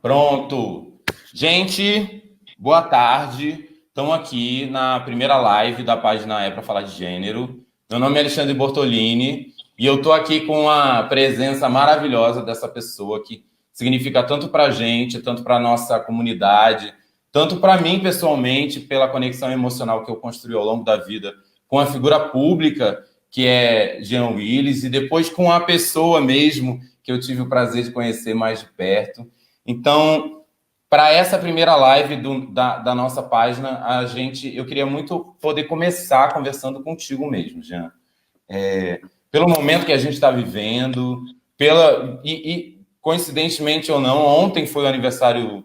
Pronto. Gente, boa tarde. Estamos aqui na primeira live da página É Pra Falar de Gênero. Meu nome é Alexandre Bortolini e eu estou aqui com a presença maravilhosa dessa pessoa que significa tanto para a gente, tanto para a nossa comunidade, tanto para mim pessoalmente, pela conexão emocional que eu construí ao longo da vida com a figura pública que é Jean Willis e depois com a pessoa mesmo que eu tive o prazer de conhecer mais de perto. Então, para essa primeira live da nossa página, eu queria muito poder começar conversando contigo mesmo, Jean. Pelo momento que a gente está vivendo, coincidentemente ou não, ontem foi o aniversário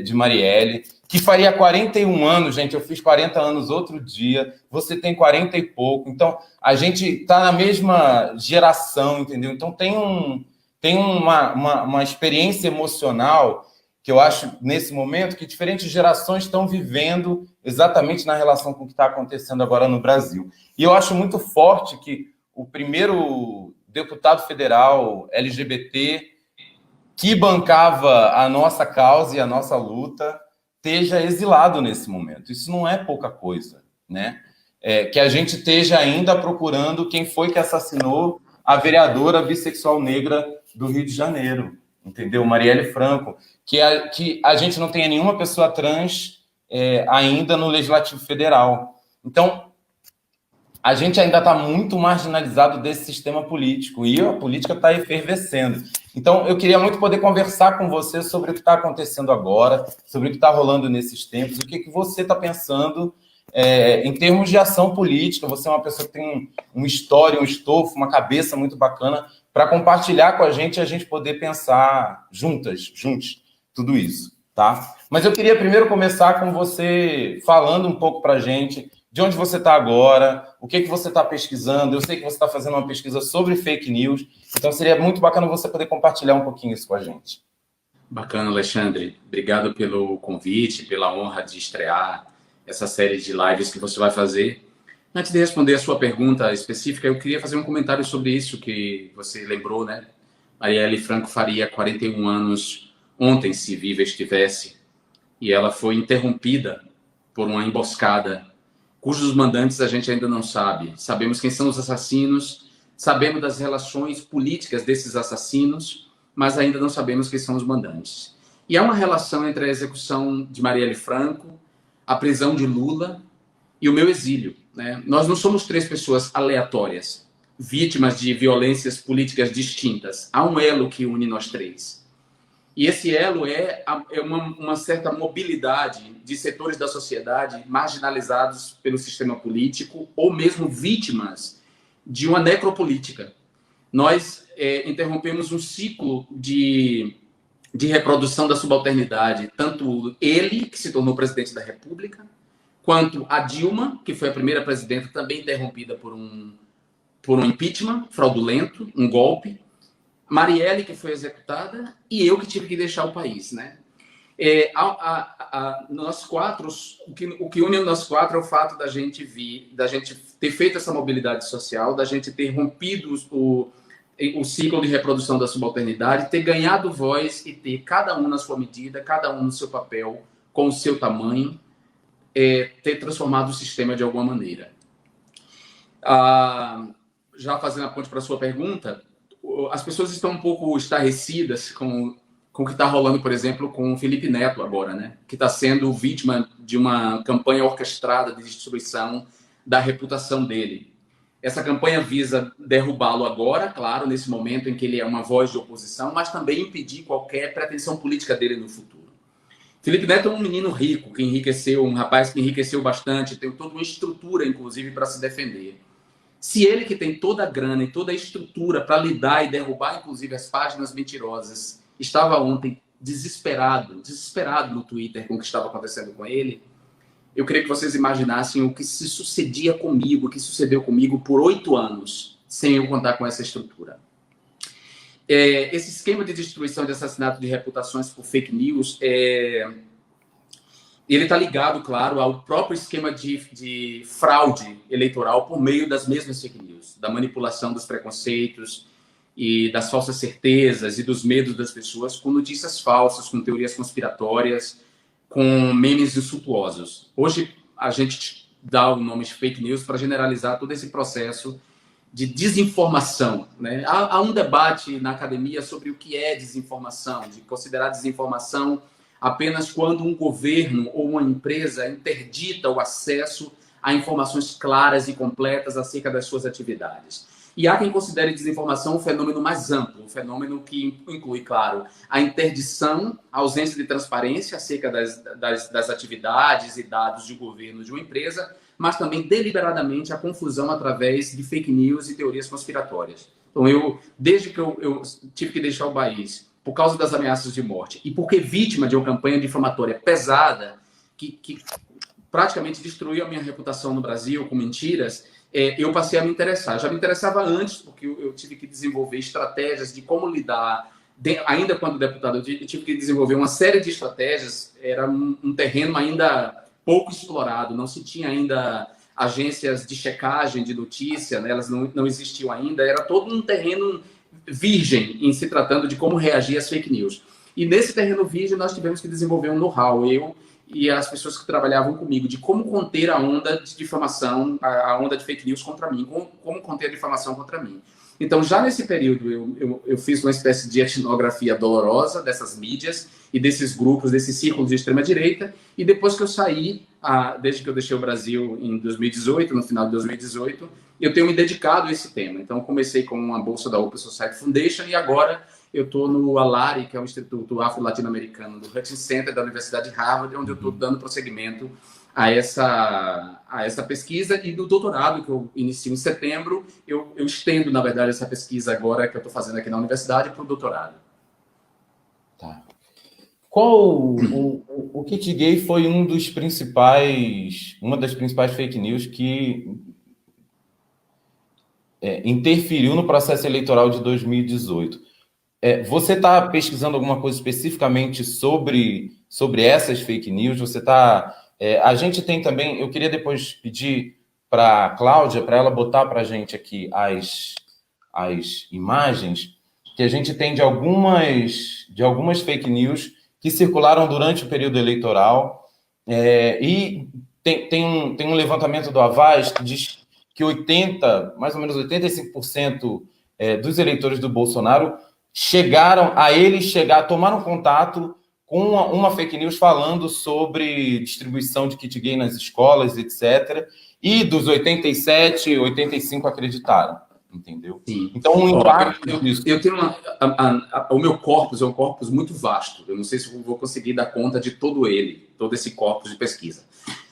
de Marielle, que faria 41 anos, gente. Eu fiz 40 anos outro dia, você tem 40 e pouco. Então, a gente está na mesma geração, entendeu? Então, tem uma experiência emocional que eu acho, nesse momento, que diferentes gerações estão vivendo exatamente na relação com o que está acontecendo agora no Brasil. E eu acho muito forte que o primeiro deputado federal LGBT que bancava a nossa causa e a nossa luta esteja exilado nesse momento. Isso não é pouca coisa, né? Que a gente esteja ainda procurando quem foi que assassinou a vereadora bissexual negra do Rio de Janeiro, entendeu? Marielle Franco, que a gente não tenha nenhuma pessoa trans ainda no Legislativo Federal. Então, a gente ainda está muito marginalizado desse sistema político e a política está efervescendo. Então, eu queria muito poder conversar com você sobre o que está acontecendo agora, sobre o que está rolando nesses tempos, o que você está pensando em termos de ação política. Você é uma pessoa que tem uma história, um estofo, uma cabeça muito bacana para compartilhar com a gente e a gente poder pensar juntos, tudo isso, tá? Mas eu queria primeiro começar com você falando um pouco para a gente de onde você está agora, o que você está pesquisando. Eu sei que você está fazendo uma pesquisa sobre fake news, então seria muito bacana você poder compartilhar um pouquinho isso com a gente. Bacana, Alexandre. Obrigado pelo convite, pela honra de estrear essa série de lives que você vai fazer. Antes de responder a sua pergunta específica, eu queria fazer um comentário sobre isso que você lembrou, né? Marielle Franco faria 41 anos ontem, se viva estivesse, e ela foi interrompida por uma emboscada cujos mandantes a gente ainda não sabe. Sabemos quem são os assassinos, sabemos das relações políticas desses assassinos, mas ainda não sabemos quem são os mandantes. E há uma relação entre a execução de Marielle Franco, a prisão de Lula e o meu exílio, né? Nós não somos três pessoas aleatórias, vítimas de violências políticas distintas. Há um elo que une nós três. E esse elo é uma certa mobilidade de setores da sociedade marginalizados pelo sistema político ou mesmo vítimas de uma necropolítica. Nós interrompemos um ciclo de reprodução da subalternidade, tanto ele, que se tornou presidente da República, quanto a Dilma, que foi a primeira presidenta, também interrompida por um impeachment fraudulento, um golpe, Marielle, que foi executada, e eu que tive que deixar o país, né? Nós quatro, o que une nós quatro é o fato da gente ter feito essa mobilidade social, da gente ter rompido o ciclo de reprodução da subalternidade, ter ganhado voz e ter cada um na sua medida, cada um no seu papel, com o seu tamanho, ter transformado o sistema de alguma maneira. Já fazendo a ponte para a sua pergunta, as pessoas estão um pouco estarrecidas com o que está rolando, por exemplo, com o Felipe Neto agora, né? Que está sendo vítima de uma campanha orquestrada de destruição da reputação dele. Essa campanha visa derrubá-lo agora, claro, nesse momento em que ele é uma voz de oposição, mas também impedir qualquer pretensão política dele no futuro. Felipe Neto é um menino rico, que enriqueceu, um rapaz que enriqueceu bastante, tem toda uma estrutura, inclusive, para se defender. Se ele, que tem toda a grana e toda a estrutura para lidar e derrubar, inclusive, as páginas mentirosas, estava ontem desesperado no Twitter com o que estava acontecendo com ele, eu queria que vocês imaginassem o que se sucedia comigo, o que sucedeu comigo por 8 anos, sem eu contar com essa estrutura. Esse esquema de destruição, de assassinato de reputações por fake news, ele está ligado, claro, ao próprio esquema de fraude eleitoral por meio das mesmas fake news, da manipulação dos preconceitos, e das falsas certezas e dos medos das pessoas com notícias falsas, com teorias conspiratórias, com memes insultuosos. Hoje, a gente dá o nome de fake news para generalizar todo esse processo de desinformação, né? Há um debate na academia sobre o que é desinformação, de considerar desinformação apenas quando um governo ou uma empresa interdita o acesso a informações claras e completas acerca das suas atividades. E há quem considere desinformação um fenômeno mais amplo, um fenômeno que inclui, claro, a interdição, a ausência de transparência acerca das atividades e dados de governo de uma empresa, mas também deliberadamente a confusão através de fake news e teorias conspiratórias. Então, desde que eu tive que deixar o país por causa das ameaças de morte e porque vítima de uma campanha difamatória pesada que praticamente destruiu a minha reputação no Brasil com mentiras, eu passei a me interessar. Já me interessava antes, porque eu tive que desenvolver estratégias de como lidar, ainda quando deputado, eu tive que desenvolver uma série de estratégias, era um terreno ainda pouco explorado, não se tinha ainda agências de checagem de notícia, né? Elas não existiam ainda, era todo um terreno virgem em se tratando de como reagir às fake news. E nesse terreno virgem nós tivemos que desenvolver um know-how, eu e as pessoas que trabalhavam comigo, de como conter a onda de difamação, a onda de fake news contra mim, como conter a difamação contra mim. Então, já nesse período, eu fiz uma espécie de etnografia dolorosa dessas mídias e desses grupos, desses círculos de extrema-direita, e depois que eu saí, desde que eu deixei o Brasil em 2018, no final de 2018, eu tenho me dedicado a esse tema. Então, comecei com uma bolsa da Open Society Foundation e agora eu estou no ALARI, que é o Instituto Afro-Latino-Americano do Hutchins Center da Universidade de Harvard, onde eu estou dando prosseguimento a essa pesquisa, e do doutorado que eu inicio em setembro, eu estendo, na verdade, essa pesquisa agora que eu estou fazendo aqui na universidade para o doutorado. Tá. O kit gay foi uma das principais fake news que interferiu no processo eleitoral de 2018. Você está pesquisando alguma coisa especificamente sobre essas fake news? Você está... a gente tem também... Eu queria depois pedir para a Cláudia, para ela botar para a gente aqui as imagens que a gente tem de algumas fake news que circularam durante o período eleitoral. E tem um levantamento do Havas que diz que mais ou menos 85% dos eleitores do Bolsonaro tomaram contato com uma fake news falando sobre distribuição de kit gay nas escolas, etc. E dos 87, 85 acreditaram, entendeu? Sim. Então, o impacto disso... Eu tenho o meu corpus é um corpus muito vasto. Eu não sei se eu vou conseguir dar conta de todo esse corpus de pesquisa.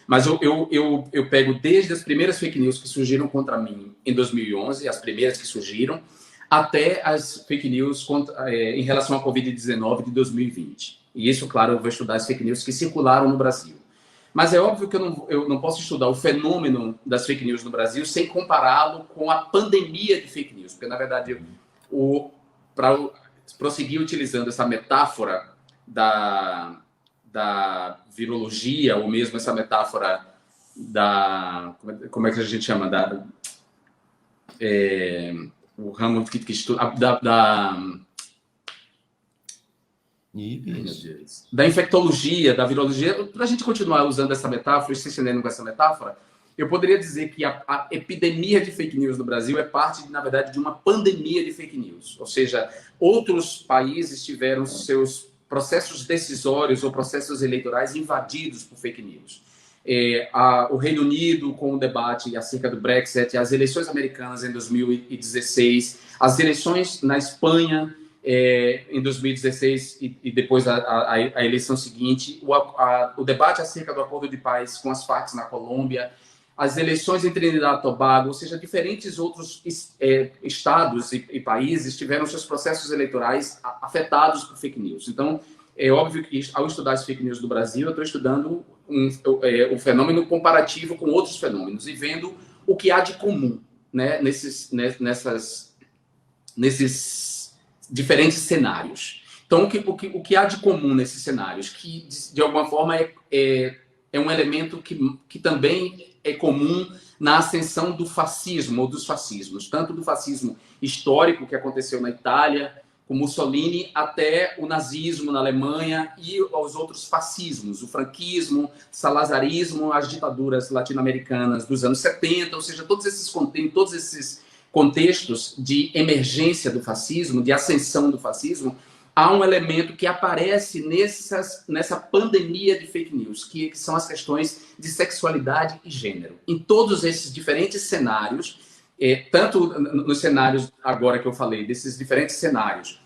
Mas eu pego desde as primeiras fake news que surgiram contra mim em 2011, as primeiras que surgiram, até as fake news em relação à Covid-19 de 2020. E isso, claro, eu vou estudar as fake news que circularam no Brasil. Mas é óbvio que eu não posso estudar o fenômeno das fake news no Brasil sem compará-lo com a pandemia de fake news. Porque, na verdade, para prosseguir utilizando essa metáfora da virologia, ou mesmo essa metáfora como é que a gente chama? O ramo que estuda da infectologia, da virologia. Para a gente continuar usando essa metáfora e se estendendo com essa metáfora, eu poderia dizer que a epidemia de fake news no Brasil é parte, na verdade, de uma pandemia de fake news. Ou seja, outros países tiveram seus processos decisórios ou processos eleitorais invadidos por fake news. O Reino Unido, com o debate acerca do Brexit, as eleições americanas em 2016, as eleições na Espanha em 2016 e depois a eleição seguinte, o debate acerca do acordo de paz com as Farc na Colômbia, as eleições em Trinidad e Tobago, ou seja, diferentes outros estados e países tiveram seus processos eleitorais afetados por fake news. Então, é óbvio que ao estudar as fake news do Brasil, eu estou estudando um fenômeno comparativo com outros fenômenos e vendo o que há de comum, né, nesses diferentes cenários. Então, o que há de comum nesses cenários? Que, de alguma forma, é um elemento que também é comum na ascensão do fascismo ou dos fascismos, tanto do fascismo histórico que aconteceu na Itália, com Mussolini, até o nazismo na Alemanha e os outros fascismos, o franquismo, salazarismo, as ditaduras latino-americanas dos anos 70, ou seja, todos esses contextos de emergência do fascismo, de ascensão do fascismo, há um elemento que aparece nessa pandemia de fake news, que são as questões de sexualidade e gênero. Em todos esses diferentes cenários, tanto nos cenários agora que eu falei, desses diferentes cenários,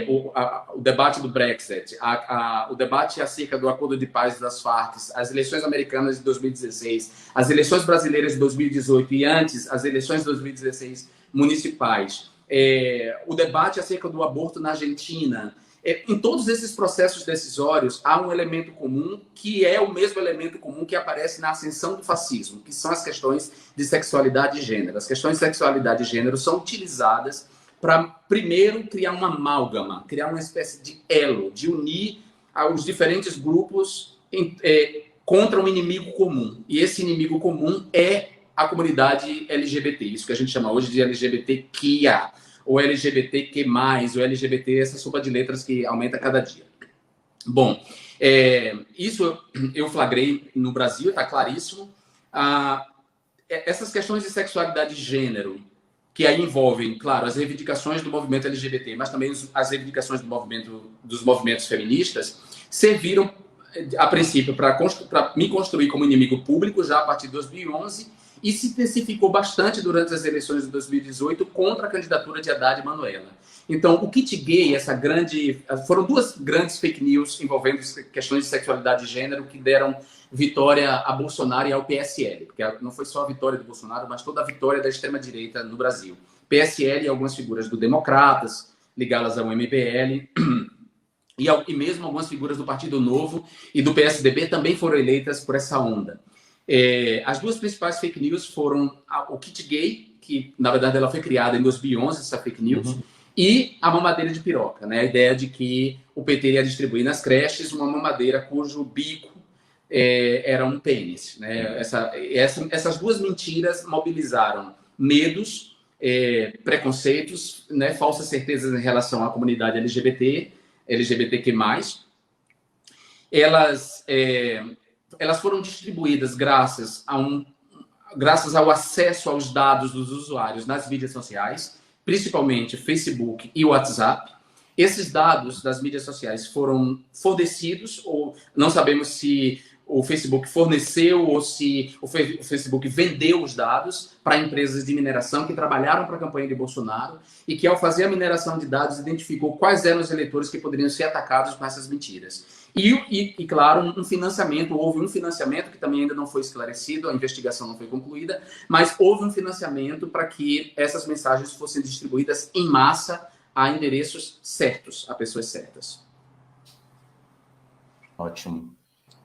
o debate do Brexit, o debate acerca do acordo de paz das Farc, as eleições americanas de 2016, as eleições brasileiras de 2018 e antes as eleições de 2016 municipais, o debate acerca do aborto na Argentina. Em todos esses processos decisórios, há um elemento comum que é o mesmo elemento comum que aparece na ascensão do fascismo, que são as questões de sexualidade e gênero. As questões de sexualidade e gênero são utilizadas para, primeiro, criar uma amálgama, criar uma espécie de elo, de unir os diferentes grupos contra um inimigo comum. E esse inimigo comum é a comunidade LGBT, isso que a gente chama hoje de LGBTQIA, ou LGBTQ+, ou LGBT, essa sopa de letras que aumenta cada dia. Bom, isso eu flagrei no Brasil, está claríssimo. Essas questões de sexualidade e gênero, que aí envolvem, claro, as reivindicações do movimento LGBT, mas também as reivindicações dos movimentos feministas, serviram, a princípio, para me construir como inimigo público, já a partir de 2011, e se intensificou bastante durante as eleições de 2018 contra a candidatura de Haddad e Manuela. Então, o kit gay, foram duas grandes fake news envolvendo questões de sexualidade e gênero que deram vitória a Bolsonaro e ao PSL, porque não foi só a vitória do Bolsonaro, mas toda a vitória da extrema-direita no Brasil. PSL e algumas figuras do Democratas, ligadas ao MBL, e mesmo algumas figuras do Partido Novo e do PSDB também foram eleitas por essa onda. As duas principais fake news foram o kit gay, que na verdade ela foi criada em 2011, essa fake news, e a mamadeira de piroca, né? A ideia de que o PT ia distribuir nas creches uma mamadeira cujo bico era um pênis, né? Essas duas mentiras mobilizaram medos, preconceitos, né? Falsas certezas em relação à comunidade LGBTQ+. Elas foram distribuídas graças ao acesso aos dados dos usuários nas mídias sociais, principalmente Facebook e WhatsApp. Esses dados das mídias sociais foram fornecidos, ou não sabemos se o Facebook forneceu ou se o Facebook vendeu os dados para empresas de mineração que trabalharam para a campanha de Bolsonaro e que, ao fazer a mineração de dados, identificou quais eram os eleitores que poderiam ser atacados com essas mentiras. E claro, houve um financiamento que também ainda não foi esclarecido, a investigação não foi concluída, mas houve um financiamento para que essas mensagens fossem distribuídas em massa a endereços certos, a pessoas certas. Ótimo.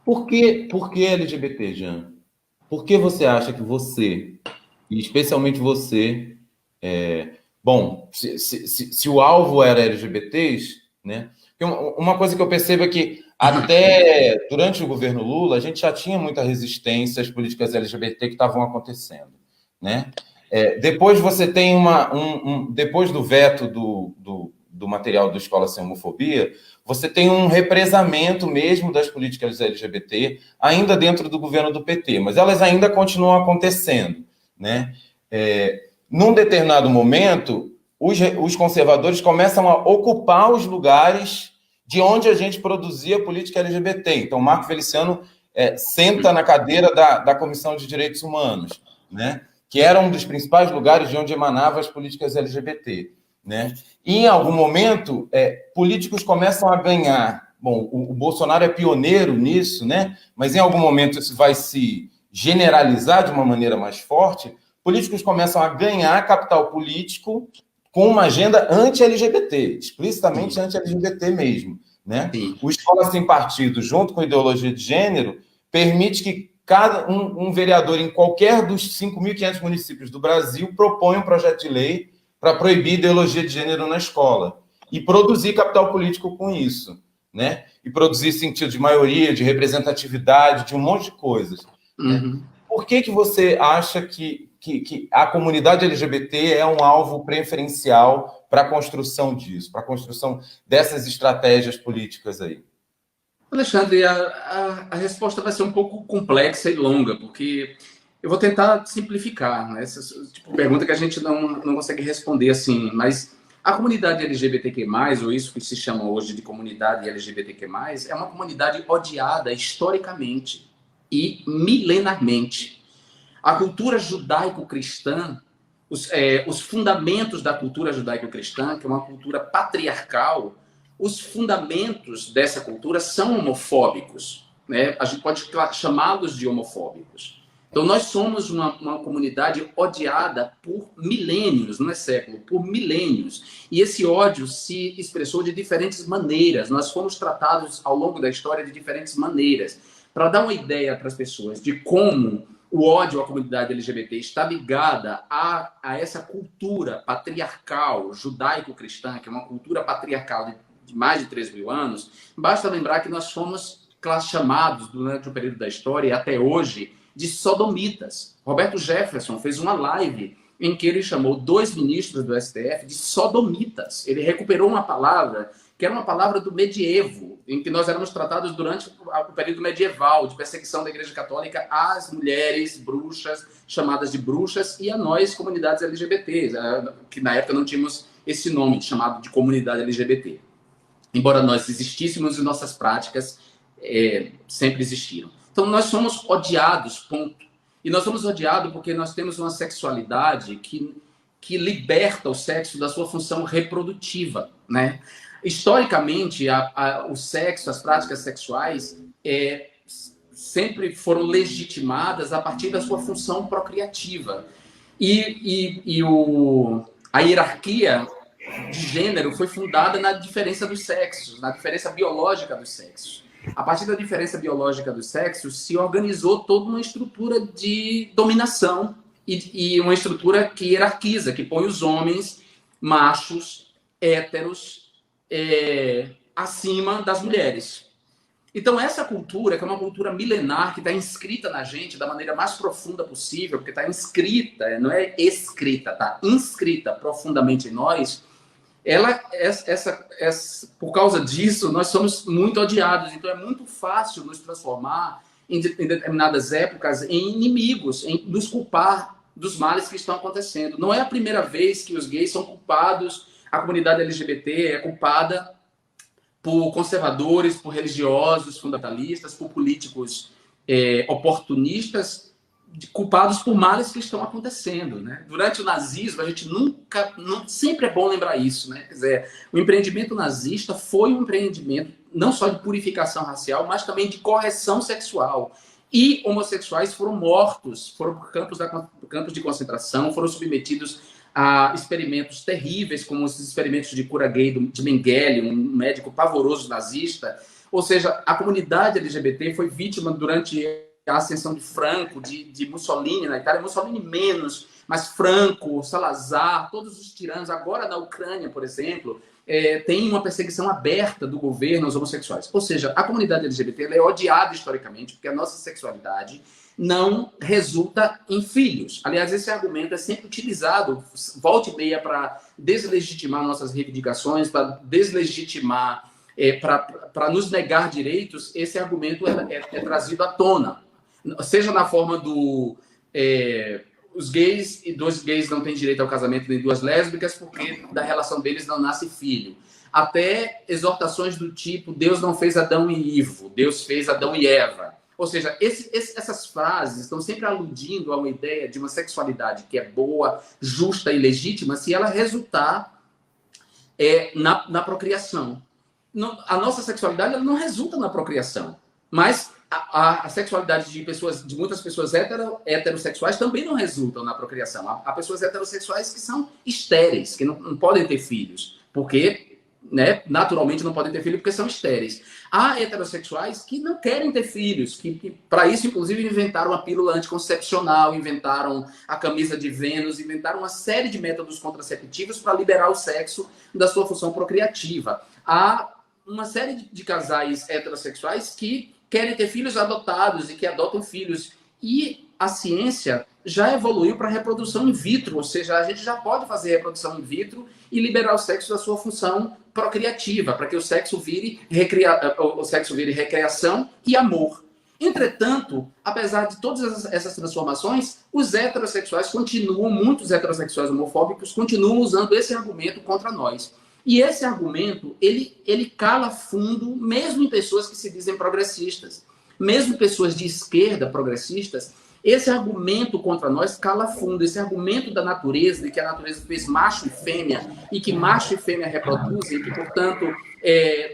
Por que LGBT, Jean? Por que você acha que você, e especialmente você, se o alvo era LGBTs, né? Uma coisa que eu percebo é que até durante o governo Lula, a gente já tinha muita resistência às políticas LGBT que estavam acontecendo, né? Depois você tem depois do veto do material do Escola Sem Homofobia, você tem um represamento mesmo das políticas LGBT, ainda dentro do governo do PT, mas elas ainda continuam acontecendo, né? Num determinado momento, os conservadores começam a ocupar os lugares de onde a gente produzia política LGBT. Então, Marco Feliciano senta na cadeira da Comissão de Direitos Humanos, né? Que era um dos principais lugares de onde emanavam as políticas LGBT. Né? E, em algum momento, políticos começam a ganhar. Bom, o Bolsonaro é pioneiro nisso, né? Mas em algum momento isso vai se generalizar de uma maneira mais forte. Políticos começam a ganhar capital político com uma agenda anti-LGBT, explicitamente anti-LGBT mesmo. Né? O Escola Sem Partido, junto com a ideologia de gênero, permite que um vereador em qualquer dos 5.500 municípios do Brasil proponha um projeto de lei para proibir ideologia de gênero na escola e produzir capital político com isso. né? E produzir sentido de maioria, de representatividade, de um monte de coisas. Uhum. Né? Por que você acha que a comunidade LGBT é um alvo preferencial para a construção disso, para a construção dessas estratégias políticas aí? Alexandre, a resposta vai ser um pouco complexa e longa, porque eu vou tentar simplificar, né? Essa tipo, pergunta que a gente não consegue responder assim, mas a comunidade LGBTQ+, ou isso que se chama hoje de comunidade LGBTQ+, é uma comunidade odiada historicamente e milenarmente. A cultura judaico-cristã, os fundamentos da cultura judaico-cristã, que é uma cultura patriarcal, os fundamentos dessa cultura são homofóbicos, né? A gente pode chamá-los de homofóbicos. Então, nós somos uma comunidade odiada por milênios, não é século, por milênios. E esse ódio se expressou de diferentes maneiras. Nós fomos tratados ao longo da história de diferentes maneiras. Para dar uma ideia para as pessoas de como o ódio à comunidade LGBT está ligada a essa cultura patriarcal judaico-cristã, que é uma cultura patriarcal de mais de 3.000 anos, basta lembrar que nós fomos chamados durante o período da história e até hoje de sodomitas. Roberto Jefferson fez uma live em que ele chamou 2 ministros do STF de sodomitas. Ele recuperou uma palavra que era uma palavra do medievo, em que nós éramos tratados durante o período medieval, de perseguição da Igreja Católica às mulheres bruxas, chamadas de bruxas, e a nós, comunidades LGBT, que na época não tínhamos esse nome chamado de comunidade LGBT. Embora nós existíssemos e nossas práticas sempre existiram. Então, nós somos odiados, ponto. E nós somos odiados porque nós temos uma sexualidade que liberta o sexo da sua função reprodutiva, né? Historicamente, o sexo, as práticas sexuais sempre foram legitimadas a partir da sua função procriativa. A hierarquia de gênero foi fundada na diferença dos sexos, na diferença biológica dos sexos. A partir da diferença biológica dos sexos, se organizou toda uma estrutura de dominação e uma estrutura que hierarquiza, que põe os homens machos, héteros, acima das mulheres. Então, essa cultura, que é uma cultura milenar, que está inscrita na gente da maneira mais profunda possível, porque está inscrita, não é escrita, está inscrita profundamente em nós, por causa disso, nós somos muito odiados. Então, é muito fácil nos transformar, em determinadas épocas, em inimigos, em nos culpar dos males que estão acontecendo. Não é a primeira vez que os gays são culpados, a comunidade LGBT é culpada por conservadores, por religiosos, fundamentalistas, por políticos oportunistas, culpados por males que estão acontecendo, né? Durante o nazismo, a gente sempre é bom lembrar isso, né? Quer dizer, o empreendimento nazista foi um empreendimento não só de purificação racial, mas também de correção sexual. E homossexuais foram mortos, foram por campos de concentração, foram submetidos a experimentos terríveis, como os experimentos de cura gay de Mengele, um médico pavoroso nazista. Ou seja, a comunidade LGBT foi vítima durante a ascensão de Franco, de Mussolini na Itália, Mussolini menos, mas Franco, Salazar, todos os tiranos. Agora, na Ucrânia, por exemplo, tem uma perseguição aberta do governo aos homossexuais. Ou seja, a comunidade LGBT ela é odiada historicamente porque a nossa sexualidade não resulta em filhos. Aliás, esse argumento é sempre utilizado, volta e meia, para deslegitimar nossas reivindicações, para deslegitimar, para nos negar direitos. Esse argumento é trazido à tona. Seja na forma os gays e 2 gays não têm direito ao casamento, nem 2 lésbicas, porque da relação deles não nasce filho. Até exortações do tipo, Deus não fez Adão e Ivo, Deus fez Adão e Eva. Ou seja, essas frases estão sempre aludindo a uma ideia de uma sexualidade que é boa, justa e legítima se ela resultar na procriação. A nossa sexualidade ela não resulta na procriação, mas a sexualidade de muitas pessoas heterossexuais também não resulta na procriação. Há pessoas heterossexuais que são estéreis, que não podem ter filhos, porque... né, naturalmente não podem ter filhos porque são estéreis. Há heterossexuais que não querem ter filhos, que para isso, inclusive, inventaram a pílula anticoncepcional, inventaram a camisa de Vênus, inventaram uma série de métodos contraceptivos para liberar o sexo da sua função procriativa. Há uma série de casais heterossexuais que querem ter filhos adotados e que adotam filhos. E a ciência já evoluiu para reprodução in vitro, ou seja, a gente já pode fazer reprodução in vitro e liberar o sexo da sua função procriativa, para que o sexo vire recreação e amor. Entretanto, apesar de todas essas transformações, os heterossexuais continuam, muitos heterossexuais homofóbicos continuam usando esse argumento contra nós. E esse argumento, ele cala fundo, mesmo em pessoas que se dizem progressistas. Mesmo pessoas de esquerda progressistas, esse argumento contra nós cala fundo. Esse argumento da natureza, de que a natureza fez macho e fêmea, e que macho e fêmea reproduzem, e que, portanto,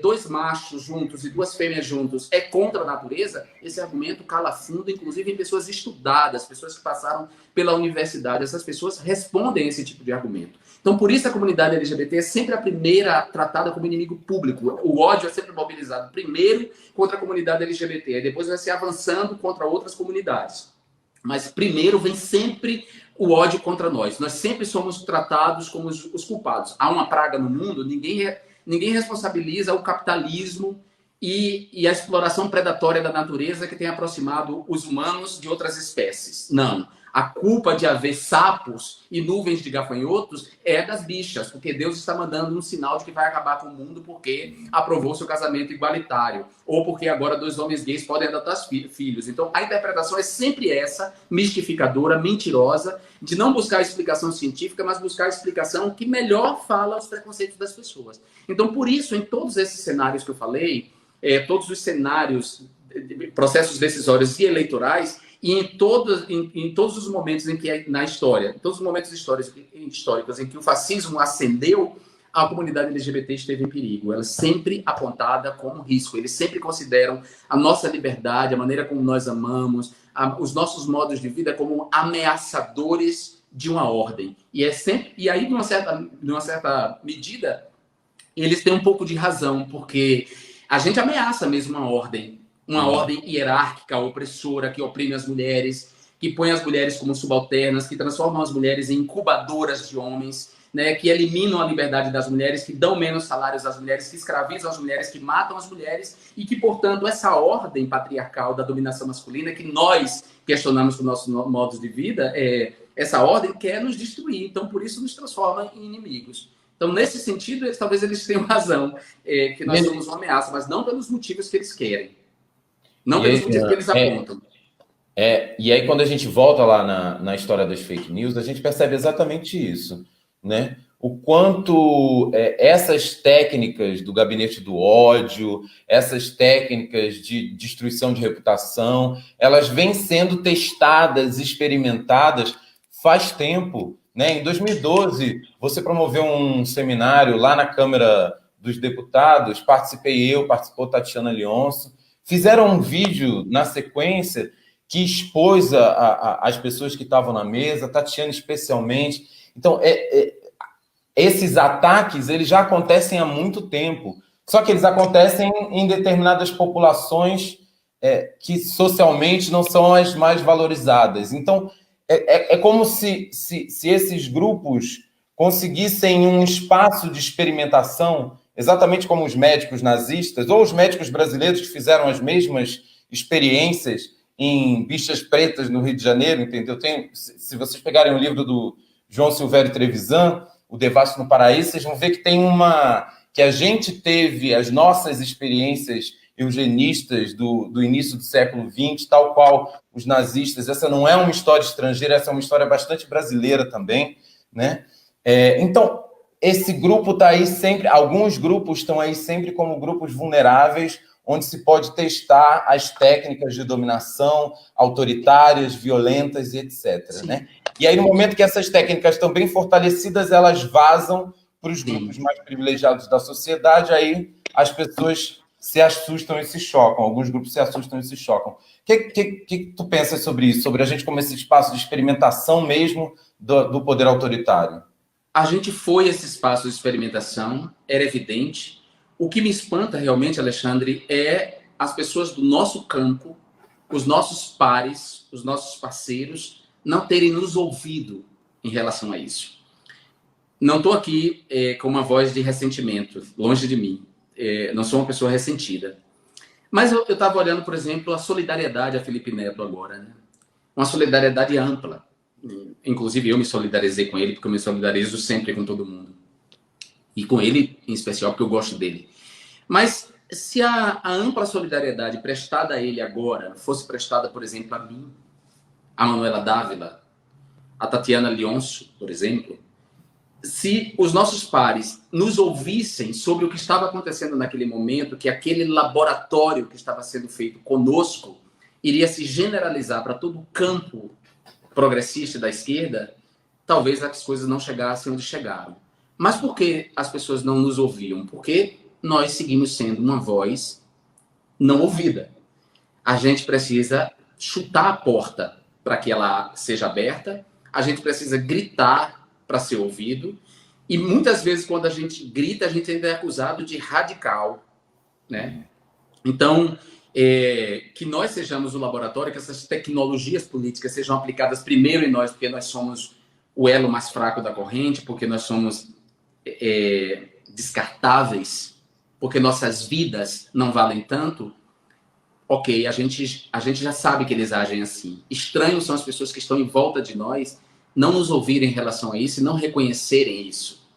dois machos juntos e duas fêmeas juntos é contra a natureza, esse argumento cala fundo, inclusive em pessoas estudadas, pessoas que passaram pela universidade. Essas pessoas respondem a esse tipo de argumento. Então, por isso a comunidade LGBT é sempre a primeira tratada como inimigo público. O ódio é sempre mobilizado primeiro contra a comunidade LGBT, e depois vai se avançando contra outras comunidades. Mas primeiro vem sempre o ódio contra nós. Nós sempre somos tratados como os culpados. Há uma praga no mundo, ninguém responsabiliza o capitalismo e a exploração predatória da natureza que tem aproximado os humanos de outras espécies. Não. A culpa de haver sapos e nuvens de gafanhotos é das bichas, porque Deus está mandando um sinal de que vai acabar com o mundo porque aprovou seu casamento igualitário, ou porque agora 2 homens gays podem adotar filhos. Então, a interpretação é sempre essa, mistificadora, mentirosa, de não buscar a explicação científica, mas buscar a explicação que melhor fala os preconceitos das pessoas. Então, por isso, em todos esses cenários que eu falei, todos os cenários, processos decisórios e eleitorais, e em todos os momentos em que na história, em todos os momentos históricos em que o fascismo ascendeu, a comunidade LGBT esteve em perigo. Ela é sempre apontada como risco. Eles sempre consideram a nossa liberdade, a maneira como nós amamos, os nossos modos de vida como ameaçadores de uma ordem. E aí, de uma certa medida, eles têm um pouco de razão, porque a gente ameaça mesmo uma ordem hierárquica, opressora, que oprime as mulheres, que põe as mulheres como subalternas, que transformam as mulheres em incubadoras de homens, né, que eliminam a liberdade das mulheres, que dão menos salários às mulheres, que escravizam as mulheres, que matam as mulheres, e que, portanto, essa ordem patriarcal da dominação masculina, que nós questionamos com nossos modos de vida, essa ordem quer nos destruir. Então, por isso, nos transforma em inimigos. Então, nesse sentido, talvez eles tenham razão, que nós somos uma ameaça, mas não pelos motivos que eles querem. Não pelos motivos que eles apontam. E aí, quando a gente volta lá na história das fake news, a gente percebe exatamente isso, né? O quanto essas técnicas do gabinete do ódio, essas técnicas de destruição de reputação, elas vêm sendo testadas, experimentadas faz tempo, né? Em 2012, você promoveu um seminário lá na Câmara dos Deputados, participou Tatiana Leonço, fizeram um vídeo na sequência que expôs as pessoas que estavam na mesa, Tatiana especialmente. Então, esses ataques, eles já acontecem há muito tempo, só que eles acontecem em determinadas populações que socialmente não são as mais valorizadas. Então, é como se esses grupos conseguissem um espaço de experimentação, exatamente como os médicos nazistas, ou os médicos brasileiros que fizeram as mesmas experiências em Bichas Pretas, no Rio de Janeiro, entendeu? Se vocês pegarem o livro do João Silvério Trevisan, O Devasso no Paraíso, vocês vão ver que que a gente teve as nossas experiências eugenistas do início do século XX, tal qual os nazistas. Essa não é uma história estrangeira, essa é uma história bastante brasileira também, né? Então, esse grupo está aí sempre, alguns grupos estão aí sempre como grupos vulneráveis, onde se pode testar as técnicas de dominação autoritárias, violentas e etc. Né? E aí, no momento que essas técnicas estão bem fortalecidas, elas vazam para os grupos mais privilegiados da sociedade, aí as pessoas se assustam e se chocam, alguns grupos se assustam e se chocam. O que tu pensas sobre isso? Sobre a gente como esse espaço de experimentação mesmo do poder autoritário? A gente foi esse espaço de experimentação, era evidente. O que me espanta realmente, Alexandre, é as pessoas do nosso campo, os nossos pares, os nossos parceiros, não terem nos ouvido em relação a isso. Não estou aqui com uma voz de ressentimento, longe de mim. não sou uma pessoa ressentida. Mas eu estava olhando, por exemplo, a solidariedade a Felipe Neto agora, né? Uma solidariedade ampla. Inclusive, eu me solidarizei com ele, porque eu me solidarizo sempre com todo mundo. E com ele, em especial, porque eu gosto dele. Mas se a ampla solidariedade prestada a ele agora fosse prestada, por exemplo, a mim, a Manuela Dávila, a Tatiana Leonço, por exemplo, se os nossos pares nos ouvissem sobre o que estava acontecendo naquele momento, que aquele laboratório que estava sendo feito conosco iria se generalizar para todo o campo progressista da esquerda, talvez as coisas não chegassem onde chegaram. Mas por que as pessoas não nos ouviam? Porque nós seguimos sendo uma voz não ouvida. A gente precisa chutar a porta para que ela seja aberta, a gente precisa gritar para ser ouvido, e muitas vezes quando a gente grita, a gente ainda é acusado de radical, né? Então, que nós sejamos o laboratório, que essas tecnologias políticas sejam aplicadas primeiro em nós, porque nós somos o elo mais fraco da corrente, porque nós somos descartáveis, porque nossas vidas não valem tanto. Ok, a gente já sabe que eles agem assim. Estranhos são as pessoas que estão em volta de nós não nos ouvirem em relação a isso e não reconhecerem isso.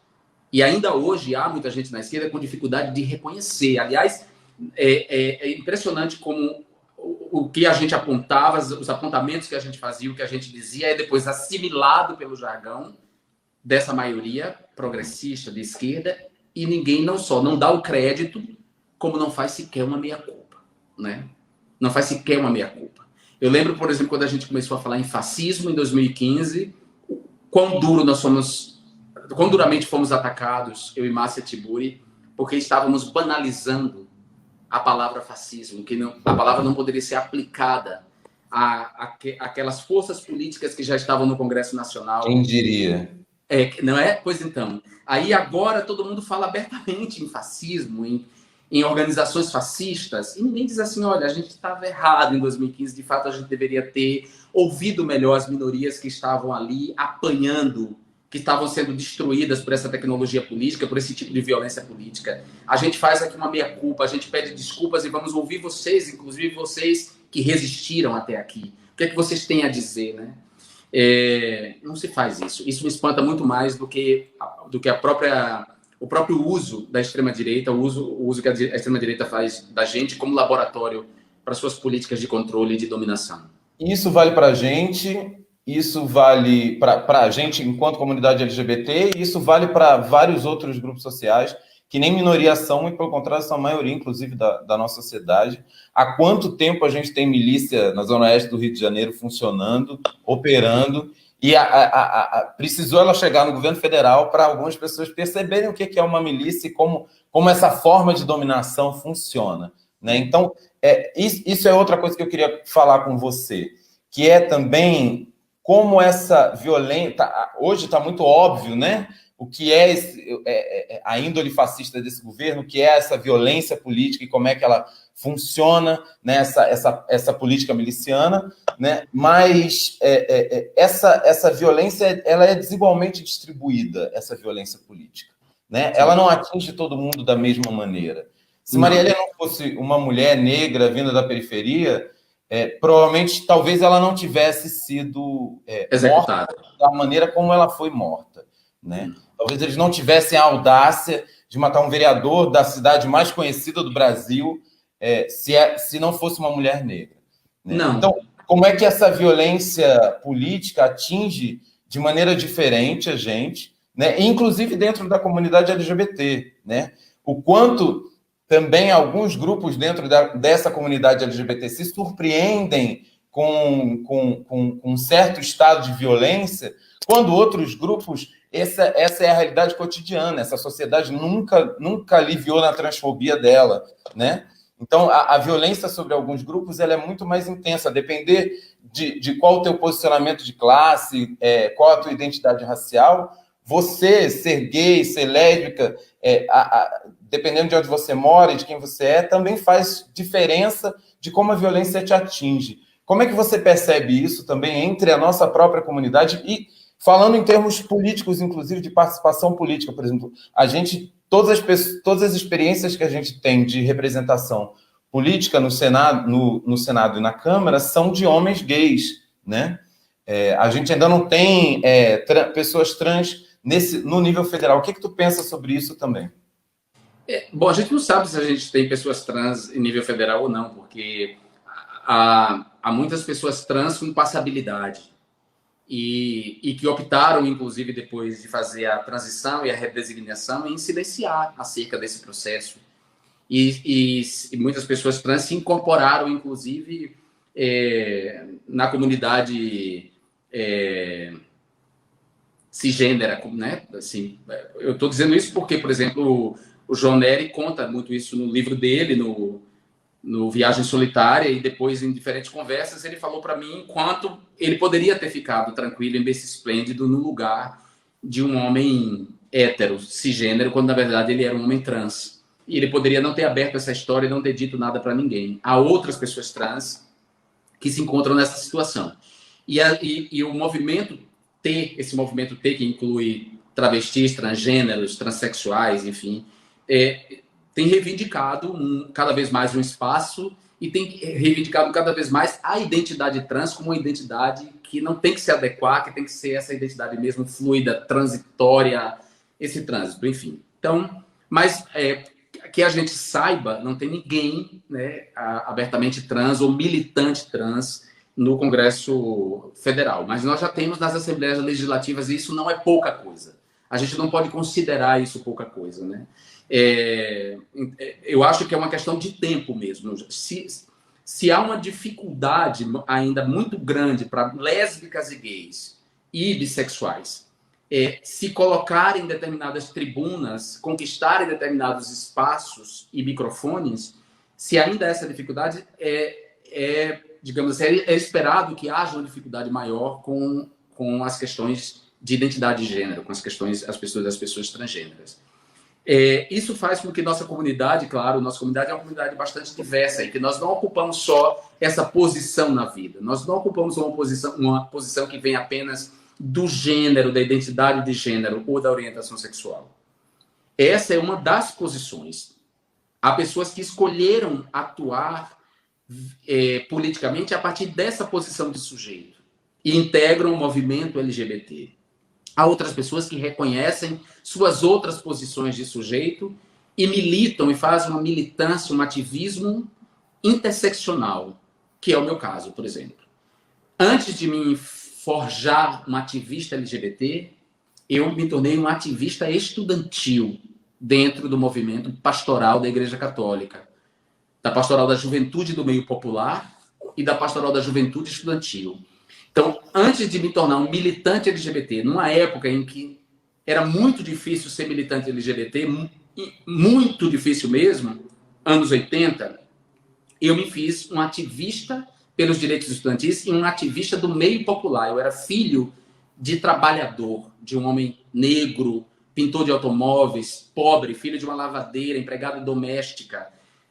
E ainda hoje há muita gente na esquerda com dificuldade de reconhecer. Aliás, é impressionante como o que a gente apontava, os apontamentos que a gente fazia, o que a gente dizia, é depois assimilado pelo jargão dessa maioria progressista de esquerda, e ninguém não só não dá o crédito, como não faz sequer uma meia-culpa, né? Não faz sequer uma meia-culpa. Eu lembro, por exemplo, quando a gente começou a falar em fascismo em 2015, quão duramente fomos atacados, eu e Márcia Tiburi, porque estávamos banalizando a palavra fascismo, que a palavra não poderia ser aplicada àquelas forças políticas que já estavam no Congresso Nacional. Quem diria? Não é? Pois então. Aí agora todo mundo fala abertamente em fascismo, em organizações fascistas, e ninguém diz assim, olha, a gente estava errado em 2015, de fato a gente deveria ter ouvido melhor as minorias que estavam ali apanhando, que estavam sendo destruídas por essa tecnologia política, por esse tipo de violência política. A gente faz aqui uma meia-culpa, a gente pede desculpas e vamos ouvir vocês, inclusive vocês que resistiram até aqui. O que é que vocês têm a dizer, né? Não se faz isso. Isso me espanta muito mais do que o próprio uso da extrema-direita, o uso que a extrema-direita faz da gente como laboratório para suas políticas de controle e de dominação. Isso vale para a gente, isso vale para a gente enquanto comunidade LGBT, e isso vale para vários outros grupos sociais, que nem minoria são, e pelo contrário são a maioria, inclusive, da nossa sociedade. Há quanto tempo a gente tem milícia na Zona Oeste do Rio de Janeiro funcionando, operando, e precisou ela chegar no governo federal para algumas pessoas perceberem o que é uma milícia e como essa forma de dominação funciona, né? Então, isso é outra coisa que eu queria falar com você, que é também como essa violência... Hoje está muito óbvio, né? O que é a índole fascista desse governo, o que é essa violência política e como é que ela funciona, né? essa política miliciana, né? Mas essa violência ela é desigualmente distribuída, essa violência política, né? Ela não atinge todo mundo da mesma maneira. Se Marielle não fosse uma mulher negra vinda da periferia, provavelmente, talvez ela não tivesse sido executada da maneira como ela foi morta, né? Talvez eles não tivessem a audácia de matar um vereador da cidade mais conhecida do Brasil, se não fosse uma mulher negra, né? Não. Então, como é que essa violência política atinge de maneira diferente a gente, né? Inclusive dentro da comunidade LGBT, né? O quanto também alguns grupos dentro dessa comunidade LGBT se surpreendem com um certo estado de violência, quando outros grupos... Essa é a realidade cotidiana. Essa sociedade nunca aliviou na transfobia dela, né? Então, a violência sobre alguns grupos ela é muito mais intensa, a depender de qual o teu posicionamento de classe, qual a tua identidade racial. Você ser gay, ser lésbica, dependendo de onde você mora e de quem você é, também faz diferença de como a violência te atinge. Como é que você percebe isso também entre a nossa própria comunidade e falando em termos políticos, inclusive de participação política, por exemplo, a gente todas as experiências que a gente tem de representação política no Senado, no Senado e na Câmara são de homens gays, né? A gente ainda não tem pessoas trans no nível federal. O que tu pensa sobre isso também? Bom, a gente não sabe se a gente tem pessoas trans em nível federal ou não, porque há muitas pessoas trans com passabilidade e que optaram, inclusive, depois de fazer a transição e a redesignação, em silenciar acerca desse processo. E muitas pessoas trans se incorporaram, inclusive, na comunidade cisgênera, né? Assim, eu estou dizendo isso porque, por exemplo, o João Nery conta muito isso no livro dele, no Viagem Solitária, e depois, em diferentes conversas, ele falou para mim quanto ele poderia ter ficado tranquilo em Berço Esplêndido no lugar de um homem hétero, cisgênero, quando, na verdade, ele era um homem trans. E ele poderia não ter aberto essa história e não ter dito nada para ninguém. Há outras pessoas trans que se encontram nessa situação. E o movimento T, esse movimento T, que inclui travestis, transgêneros, transexuais, enfim, tem reivindicado cada vez mais um espaço e tem reivindicado cada vez mais a identidade trans como uma identidade que não tem que se adequar, que tem que ser essa identidade mesmo fluida, transitória, esse trânsito, enfim. Então, mas que a gente saiba, não tem ninguém, né, abertamente trans ou militante trans no Congresso Federal. Mas nós já temos nas Assembleias Legislativas, e isso não é pouca coisa. A gente não pode considerar isso pouca coisa, né? Eu acho que é uma questão de tempo mesmo. Se há uma dificuldade ainda muito grande para lésbicas e gays e bissexuais se colocarem em determinadas tribunas, conquistarem determinados espaços e microfones, se ainda há essa dificuldade, digamos assim, é esperado que haja uma dificuldade maior com as questões de identidade de gênero, com as pessoas transgêneras. Isso faz com que nossa comunidade, claro, nossa comunidade é uma comunidade bastante diversa e que nós não ocupamos só essa posição na vida. Nós não ocupamos uma posição que vem apenas do gênero, da identidade de gênero ou da orientação sexual. Essa é uma das posições. Há pessoas que escolheram atuar politicamente a partir dessa posição de sujeito e integram o movimento LGBT. Há outras pessoas que reconhecem suas outras posições de sujeito e militam e fazem uma militância, um ativismo interseccional, que é o meu caso, por exemplo. Antes de me forjar um ativista LGBT, eu me tornei um ativista estudantil dentro do movimento pastoral da Igreja Católica, da pastoral da juventude do meio popular e da pastoral da juventude estudantil. Então, antes de me tornar um militante LGBT, numa época em que era muito difícil ser militante LGBT, muito difícil mesmo, anos 80, eu me fiz um ativista pelos direitos estudantis e um ativista do meio popular. Eu era filho de trabalhador, de um homem negro, pintor de automóveis, pobre, filho de uma lavadeira, empregada doméstica.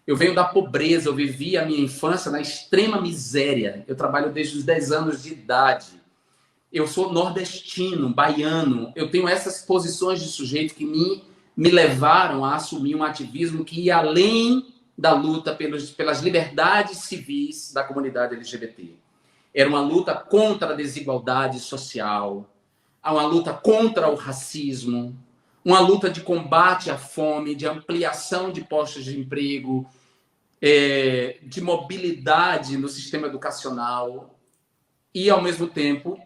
Eu venho da pobreza, eu vivi a minha infância na extrema miséria. Eu trabalho desde os 10 anos de idade. Eu sou nordestino, baiano. Eu tenho essas posições de sujeito que me levaram a assumir um ativismo que ia além da luta pelas liberdades civis da comunidade LGBT. Era uma luta contra a desigualdade social, uma luta contra o racismo, uma luta de combate à fome, de ampliação de postos de emprego, de mobilidade no sistema educacional e, ao mesmo tempo,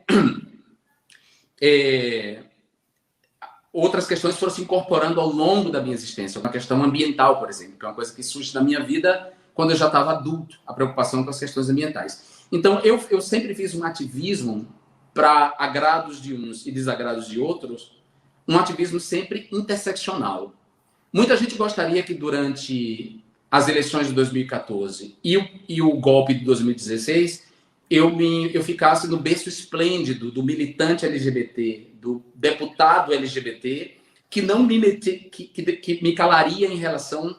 outras questões foram se incorporando ao longo da minha existência. Uma questão ambiental, por exemplo, que é uma coisa que surge na minha vida quando eu já estava adulto, a preocupação com as questões ambientais. Então, eu sempre fiz um ativismo para agrados de uns e desagrados de outros, um ativismo sempre interseccional. Muita gente gostaria que durante as eleições de 2014 e o golpe de 2016, eu ficasse no berço esplêndido do militante LGBT, do deputado LGBT, que não que me calaria em relação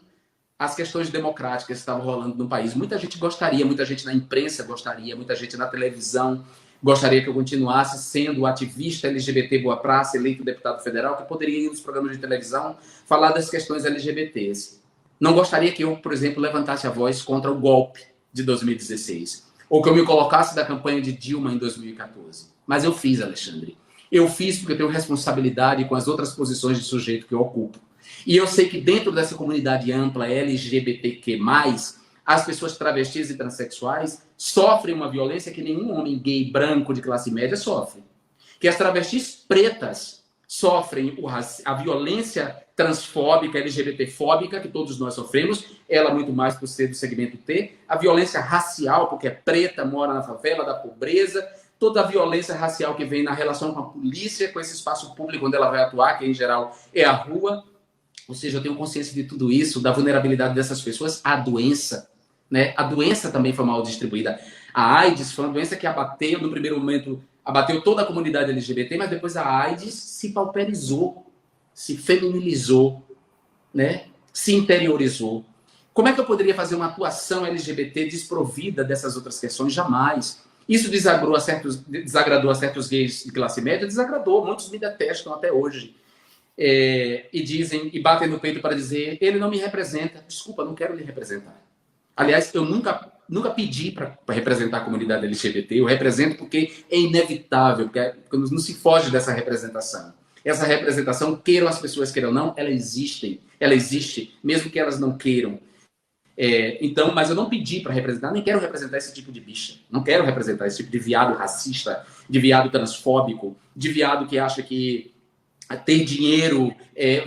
às questões democráticas que estavam rolando no país. Muita gente gostaria, muita gente na imprensa gostaria, muita gente na televisão gostaria que eu continuasse sendo ativista LGBT boa praça, eleito deputado federal, que poderia ir nos programas de televisão falar das questões LGBTs. Não gostaria que eu, por exemplo, levantasse a voz contra o golpe de 2016, ou que eu me colocasse da campanha de Dilma em 2014. Mas eu fiz, Alexandre. Eu fiz porque eu tenho responsabilidade com as outras posições de sujeito que eu ocupo. E eu sei que dentro dessa comunidade ampla LGBTQ+, as pessoas travestis e transexuais sofrem uma violência que nenhum homem gay branco de classe média sofre. Que as travestis pretas sofrem a violência transfóbica, LGBTfóbica, que todos nós sofremos, ela muito mais por ser do segmento T, a violência racial, porque é preta, mora na favela, da pobreza, toda a violência racial que vem na relação com a polícia, com esse espaço público onde ela vai atuar, que em geral é a rua. Ou seja, eu tenho consciência de tudo isso, da vulnerabilidade dessas pessoas à doença, né? A doença também foi mal distribuída. A AIDS foi uma doença que abateu, no primeiro momento, abateu toda a comunidade LGBT, mas depois a AIDS se pauperizou, se feminilizou, né? Se interiorizou. Como é que eu poderia fazer uma atuação LGBT desprovida dessas outras questões? Jamais. Isso desagradou a certos gays de classe média? Desagradou. Muitos me detestam até hoje. E dizem, e batem no peito para dizer, ele não me representa. Desculpa, não quero lhe representar. Aliás, eu nunca pedi para representar a comunidade LGBT. Eu represento porque é inevitável, porque não se foge dessa representação. Essa representação, queiram as pessoas, queiram ou não, ela existe, mesmo que elas não queiram. Então, mas eu não pedi para representar, nem quero representar esse tipo de bicha. Não quero representar esse tipo de viado racista, de viado transfóbico, de viado que acha que ter dinheiro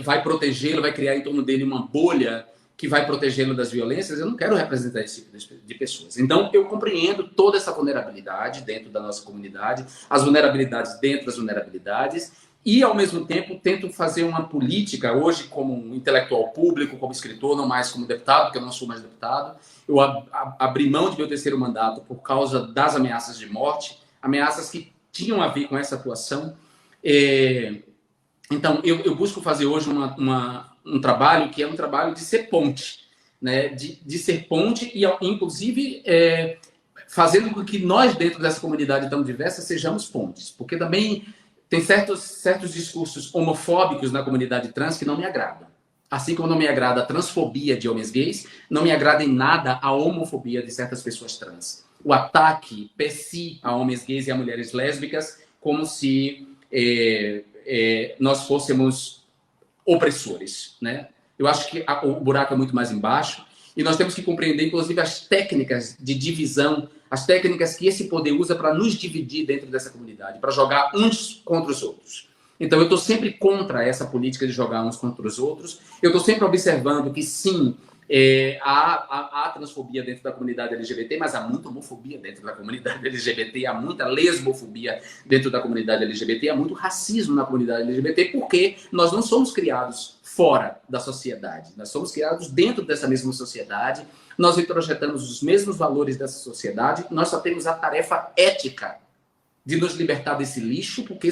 vai protegê-lo, vai criar em torno dele uma bolha que vai protegê-lo das violências. Eu não quero representar esse tipo de pessoas. Então, eu compreendo toda essa vulnerabilidade dentro da nossa comunidade, as vulnerabilidades dentro das vulnerabilidades, e, ao mesmo tempo, tento fazer uma política, hoje como um intelectual público, como escritor, não mais como deputado, porque eu não sou mais deputado. Eu abri mão de meu terceiro mandato por causa das ameaças de morte, ameaças que tinham a ver com essa atuação. Então, eu busco fazer hoje um trabalho que é um trabalho de ser ponte, né? De ser ponte e, inclusive, fazendo com que nós, dentro dessa comunidade tão diversa, sejamos pontes. Porque também tem certos discursos homofóbicos na comunidade trans que não me agradam. Assim como não me agrada a transfobia de homens gays, não me agrada em nada a homofobia de certas pessoas trans. O ataque per si a homens gays e a mulheres lésbicas como se nós fôssemos opressores, né? Eu acho que o buraco é muito mais embaixo e nós temos que compreender, inclusive, as técnicas de divisão, as técnicas que esse poder usa para nos dividir dentro dessa comunidade, para jogar uns contra os outros. Então, eu estou sempre contra essa política de jogar uns contra os outros. Eu estou sempre observando que, sim, há transfobia dentro da comunidade LGBT, mas há muita homofobia dentro da comunidade LGBT, há muita lesbofobia dentro da comunidade LGBT, há muito racismo na comunidade LGBT, porque nós não somos criados fora da sociedade, nós somos criados dentro dessa mesma sociedade, nós introjetamos os mesmos valores dessa sociedade, nós só temos a tarefa ética de nos libertar desse lixo, porque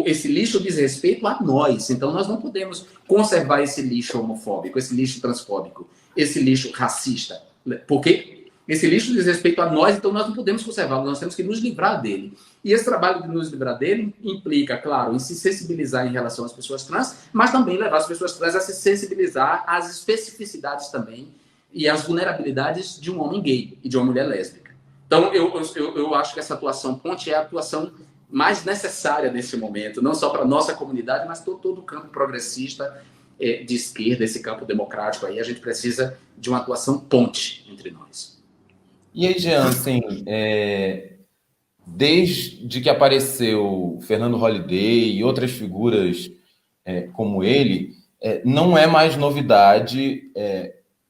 esse lixo diz respeito a nós. Então, nós não podemos conservar esse lixo homofóbico, esse lixo transfóbico, esse lixo racista, porque esse lixo diz respeito a nós, então nós não podemos conservá-lo, nós temos que nos livrar dele. E esse trabalho de nos livrar dele implica, claro, em se sensibilizar em relação às pessoas trans, mas também levar as pessoas trans a se sensibilizar às especificidades também e às vulnerabilidades de um homem gay e de uma mulher lésbica. Então, eu acho que essa atuação ponte é a atuação mais necessária nesse momento, não só para a nossa comunidade, mas todo o campo progressista de esquerda, esse campo democrático aí. A gente precisa de uma atuação ponte entre nós. E aí, Jean, assim, desde que apareceu Fernando Holliday e outras figuras como ele, não é mais novidade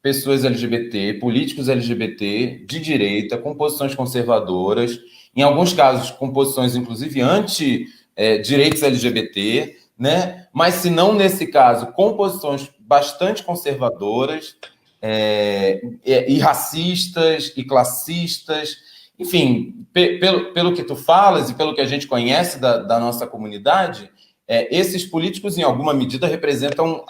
pessoas LGBT, políticos LGBT de direita, com posições conservadoras, em alguns casos com posições, inclusive, anti-direitos LGBT, né? Mas, se não nesse caso, com posições bastante conservadoras, e racistas, e classistas. Enfim, pelo que tu falas e pelo que a gente conhece da nossa comunidade, esses políticos, em alguma medida, representam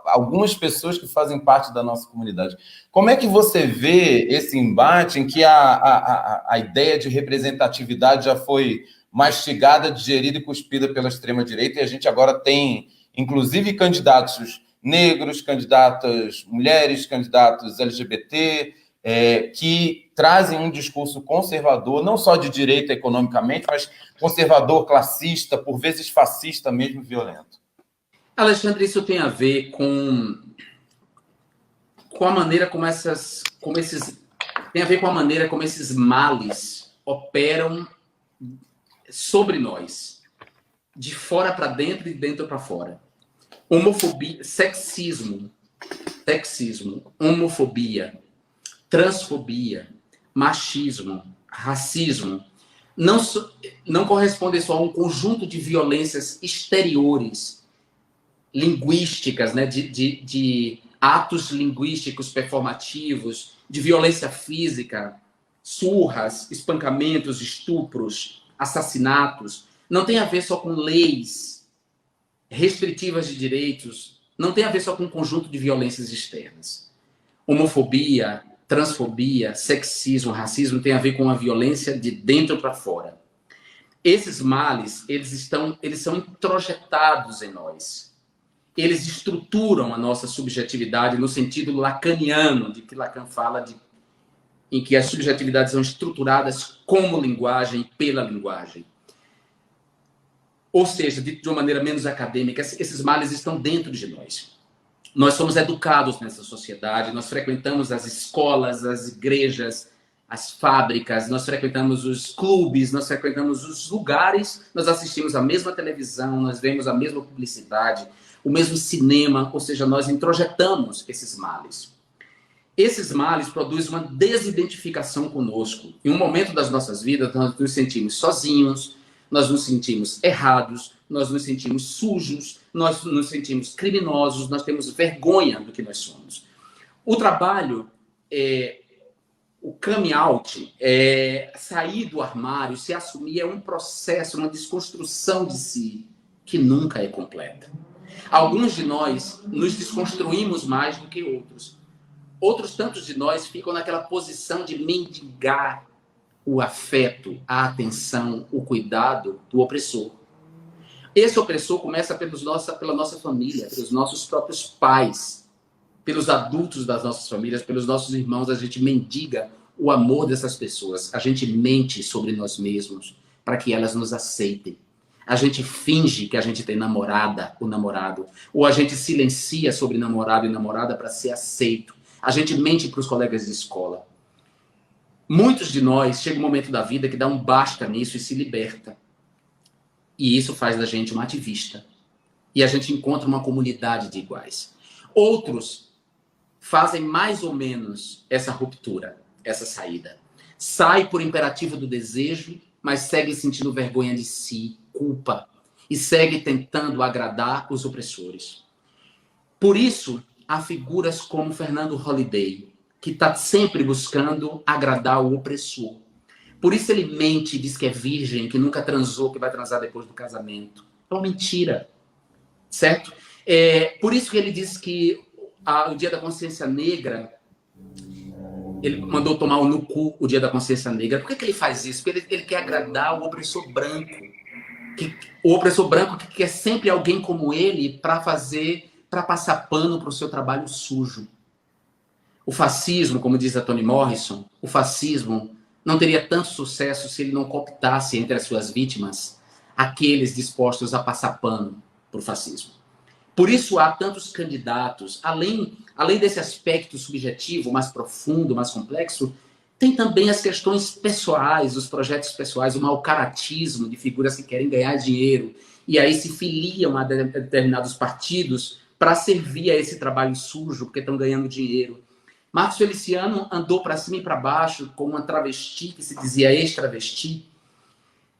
algumas pessoas que fazem parte da nossa comunidade. Como é que você vê esse embate em que a ideia de representatividade já foi mastigada, digerida e cuspida pela extrema-direita, e a gente agora tem, inclusive, candidatos negros, candidatas mulheres, candidatos LGBT, que trazem um discurso conservador, não só de direita economicamente, mas conservador, classista, por vezes fascista mesmo, violento. Alexandre, isso tem a ver com a maneira como esses males operam sobre nós, de fora para dentro e de dentro para fora. Homofobia, sexismo, homofobia, transfobia, machismo, racismo, não correspondem só a um conjunto de violências exteriores, linguísticas, né, de atos linguísticos performativos, de violência física, surras, espancamentos, estupros, assassinatos. Não tem a ver só com leis restritivas de direitos, não tem a ver só com um conjunto de violências externas. Homofobia, transfobia, sexismo, racismo tem a ver com a violência de dentro para fora. Esses males, eles são introjetados em nós. Eles estruturam a nossa subjetividade no sentido lacaniano, de que Lacan fala em que as subjetividades são estruturadas como linguagem, pela linguagem. Ou seja, de uma maneira menos acadêmica, esses males estão dentro de nós. Nós somos educados nessa sociedade, nós frequentamos as escolas, as igrejas, as fábricas, nós frequentamos os clubes, nós frequentamos os lugares, nós assistimos a mesma televisão, nós vemos a mesma publicidade, o mesmo cinema, ou seja, nós introjetamos esses males. Esses males produzem uma desidentificação conosco. Em um momento das nossas vidas, nós nos sentimos sozinhos, nós nos sentimos errados, nós nos sentimos sujos, nós nos sentimos criminosos, nós temos vergonha do que nós somos. O trabalho, o coming out, sair do armário, se assumir, é um processo, uma desconstrução de si, que nunca é completa. Alguns de nós nos desconstruímos mais do que outros. Outros tantos de nós ficam naquela posição de mendigar o afeto, a atenção, o cuidado do opressor. Esse opressor começa pela nossa família, pelos nossos próprios pais, pelos adultos das nossas famílias, pelos nossos irmãos. A gente mendiga o amor dessas pessoas. A gente mente sobre nós mesmos para que elas nos aceitem. A gente finge que a gente tem namorada ou namorado. Ou a gente silencia sobre namorado e namorada para ser aceito. A gente mente para os colegas de escola. Muitos de nós, chega um momento da vida que dá um basta nisso e se liberta. E isso faz da gente um ativista. E a gente encontra uma comunidade de iguais. Outros fazem mais ou menos essa ruptura, essa saída. Sai por imperativo do desejo, mas segue sentindo vergonha de si, culpa, e segue tentando agradar os opressores. Por isso, há figuras como Fernando Holliday, que está sempre buscando agradar o opressor. Por isso ele mente, diz que é virgem, que nunca transou, que vai transar depois do casamento. É uma mentira, certo? Por isso que ele diz que o Dia da Consciência Negra, ele mandou tomar no cu o Dia da Consciência Negra. Por que ele faz isso? Porque ele quer agradar o opressor branco. O opressor branco que quer sempre alguém como ele para passar pano para o seu trabalho sujo. O fascismo, como diz a Toni Morrison, o fascismo não teria tanto sucesso se ele não cooptasse entre as suas vítimas aqueles dispostos a passar pano para o fascismo. Por isso há tantos candidatos, além desse aspecto subjetivo, mais profundo, mais complexo, tem também as questões pessoais, os projetos pessoais, o mau caratismo de figuras que querem ganhar dinheiro e aí se filiam a determinados partidos para servir a esse trabalho sujo, porque estão ganhando dinheiro. Marcos Feliciano andou para cima e para baixo com uma travesti que se dizia ex-travesti,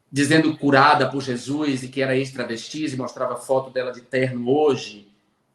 dizendo curada por Jesus e que era ex-travesti, e mostrava foto dela de terno hoje.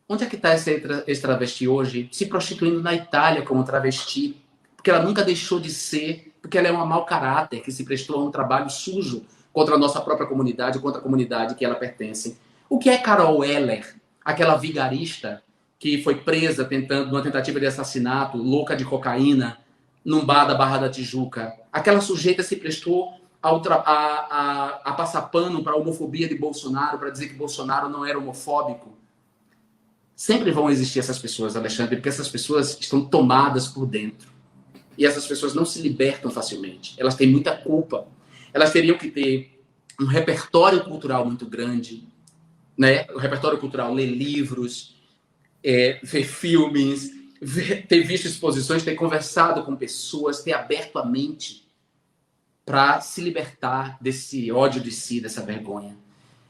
Onde é que está essa ex-travesti hoje? Se prostituindo na Itália como travesti, porque ela nunca deixou de ser, porque ela é uma mau caráter, que se prestou a um trabalho sujo contra a nossa própria comunidade, contra a comunidade que ela pertence. O que é Carol Heller, aquela vigarista que foi presa numa tentativa de assassinato, louca de cocaína, num bar da Barra da Tijuca? Aquela sujeita se prestou a passar pano para a homofobia de Bolsonaro, para dizer que Bolsonaro não era homofóbico. Sempre vão existir essas pessoas, Alexandre, porque essas pessoas estão tomadas por dentro. E essas pessoas não se libertam facilmente. Elas têm muita culpa. Elas teriam que ter um repertório cultural muito grande, né? O repertório cultural, ler livros, ver filmes, ter visto exposições, ter conversado com pessoas, ter aberto a mente para se libertar desse ódio de si, dessa vergonha.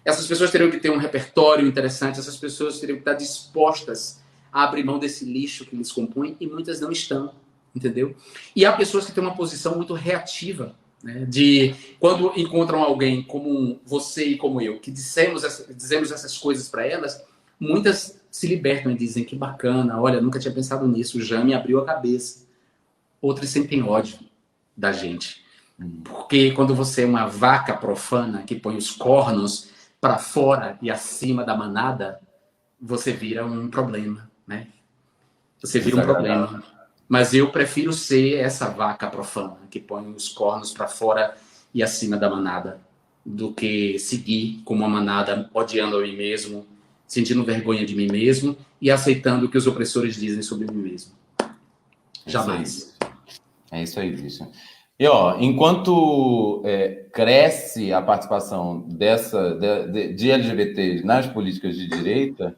Essas pessoas teriam que ter um repertório interessante, essas pessoas teriam que estar dispostas a abrir mão desse lixo que lhes compõe, e muitas não estão, entendeu? E há pessoas que têm uma posição muito reativa, né? De quando encontram alguém como você e como eu, que dizemos essas coisas para elas, muitas se libertam e dizem que bacana, olha, nunca tinha pensado nisso, o Jean me abriu a cabeça. Outras sentem ódio da gente. Porque quando você é uma vaca profana que põe os cornos para fora e acima da manada, você vira um problema, né? Você vira um problema. Mas eu prefiro ser essa vaca profana que põe os cornos para fora e acima da manada, do que seguir como uma manada, odiando a mim mesmo, sentindo vergonha de mim mesmo e aceitando o que os opressores dizem sobre mim mesmo. Jamais. É isso aí, Christian. E, enquanto cresce a participação de LGBT nas políticas de direita,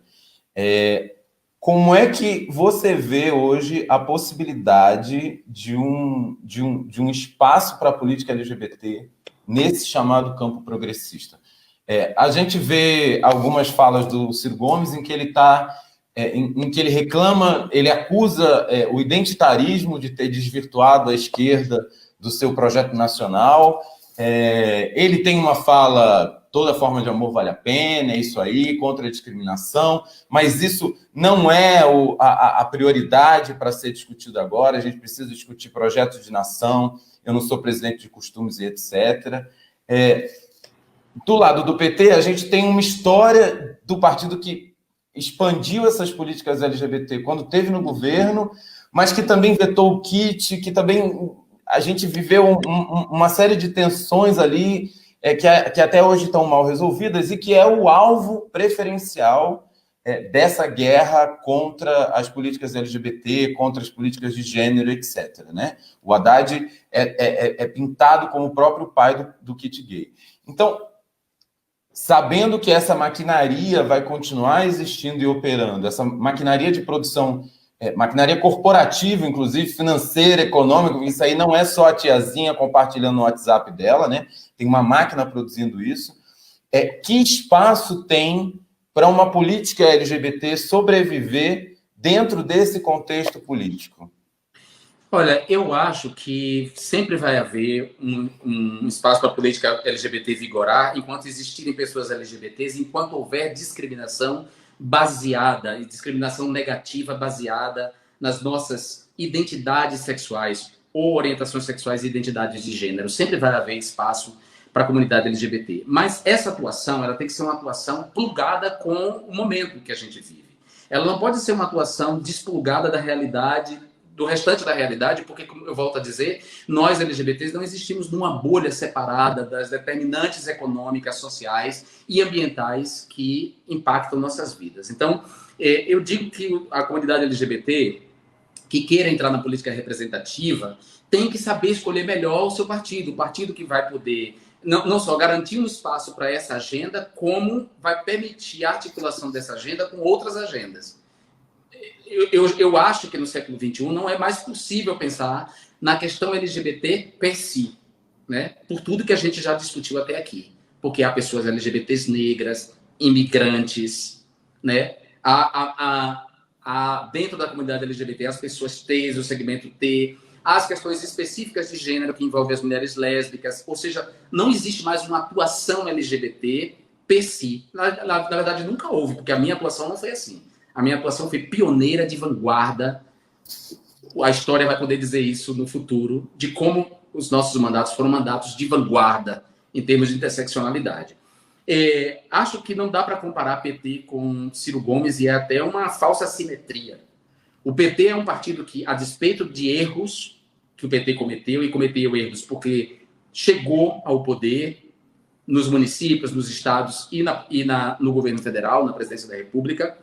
como é que você vê hoje a possibilidade de um espaço para a política LGBT nesse chamado campo progressista? A gente vê algumas falas do Ciro Gomes em que ele em que ele reclama, ele acusa o identitarismo de ter desvirtuado a esquerda do seu projeto nacional. Ele tem uma fala, toda forma de amor vale a pena, é isso aí, contra a discriminação, mas isso não é a prioridade para ser discutido agora. A gente precisa discutir projetos de nação, eu não sou presidente de costumes e etc. Do lado do PT, a gente tem uma história do partido que expandiu essas políticas LGBT quando teve no governo, mas que também vetou o kit, que também a gente viveu uma série de tensões ali que até hoje estão mal resolvidas e que é o alvo preferencial dessa guerra contra as políticas LGBT, contra as políticas de gênero, etc. Né? O Haddad é pintado como o próprio pai do kit gay. Então, sabendo que essa maquinaria vai continuar existindo e operando, essa maquinaria de produção, maquinaria corporativa, inclusive financeira, econômica, isso aí não é só a tiazinha compartilhando no WhatsApp dela, né? Tem uma máquina produzindo isso. Que espaço tem para uma política LGBT sobreviver dentro desse contexto político? Olha, eu acho que sempre vai haver um espaço para a política LGBT vigorar enquanto existirem pessoas LGBTs, enquanto houver discriminação baseada, e discriminação negativa baseada nas nossas identidades sexuais ou orientações sexuais e identidades de gênero. Sempre vai haver espaço para a comunidade LGBT. Mas essa atuação, ela tem que ser uma atuação plugada com o momento que a gente vive. Ela não pode ser uma atuação desplugada da realidade, do restante da realidade, porque, como eu volto a dizer, nós LGBTs não existimos numa bolha separada das determinantes econômicas, sociais e ambientais que impactam nossas vidas. Então, eu digo que a comunidade LGBT que queira entrar na política representativa tem que saber escolher melhor o seu partido, o partido que vai poder não só garantir um espaço para essa agenda, como vai permitir a articulação dessa agenda com outras agendas. Eu acho que no século XXI não é mais possível pensar na questão LGBT per si, né? Por tudo que a gente já discutiu até aqui. Porque há pessoas LGBTs negras, imigrantes, né? Dentro da comunidade LGBT, as pessoas T, o segmento T, as questões específicas de gênero que envolvem as mulheres lésbicas, ou seja, não existe mais uma atuação LGBT per si. Na verdade, nunca houve, porque a minha atuação não foi assim. A minha atuação foi pioneira, de vanguarda. A história vai poder dizer isso no futuro, de como os nossos mandatos foram mandatos de vanguarda em termos de interseccionalidade. Acho que não dá para comparar PT com Ciro Gomes e é até uma falsa simetria. O PT é um partido que, a despeito de erros que o PT cometeu, e cometeu erros porque chegou ao poder nos municípios, nos estados e no governo federal, na presidência da República,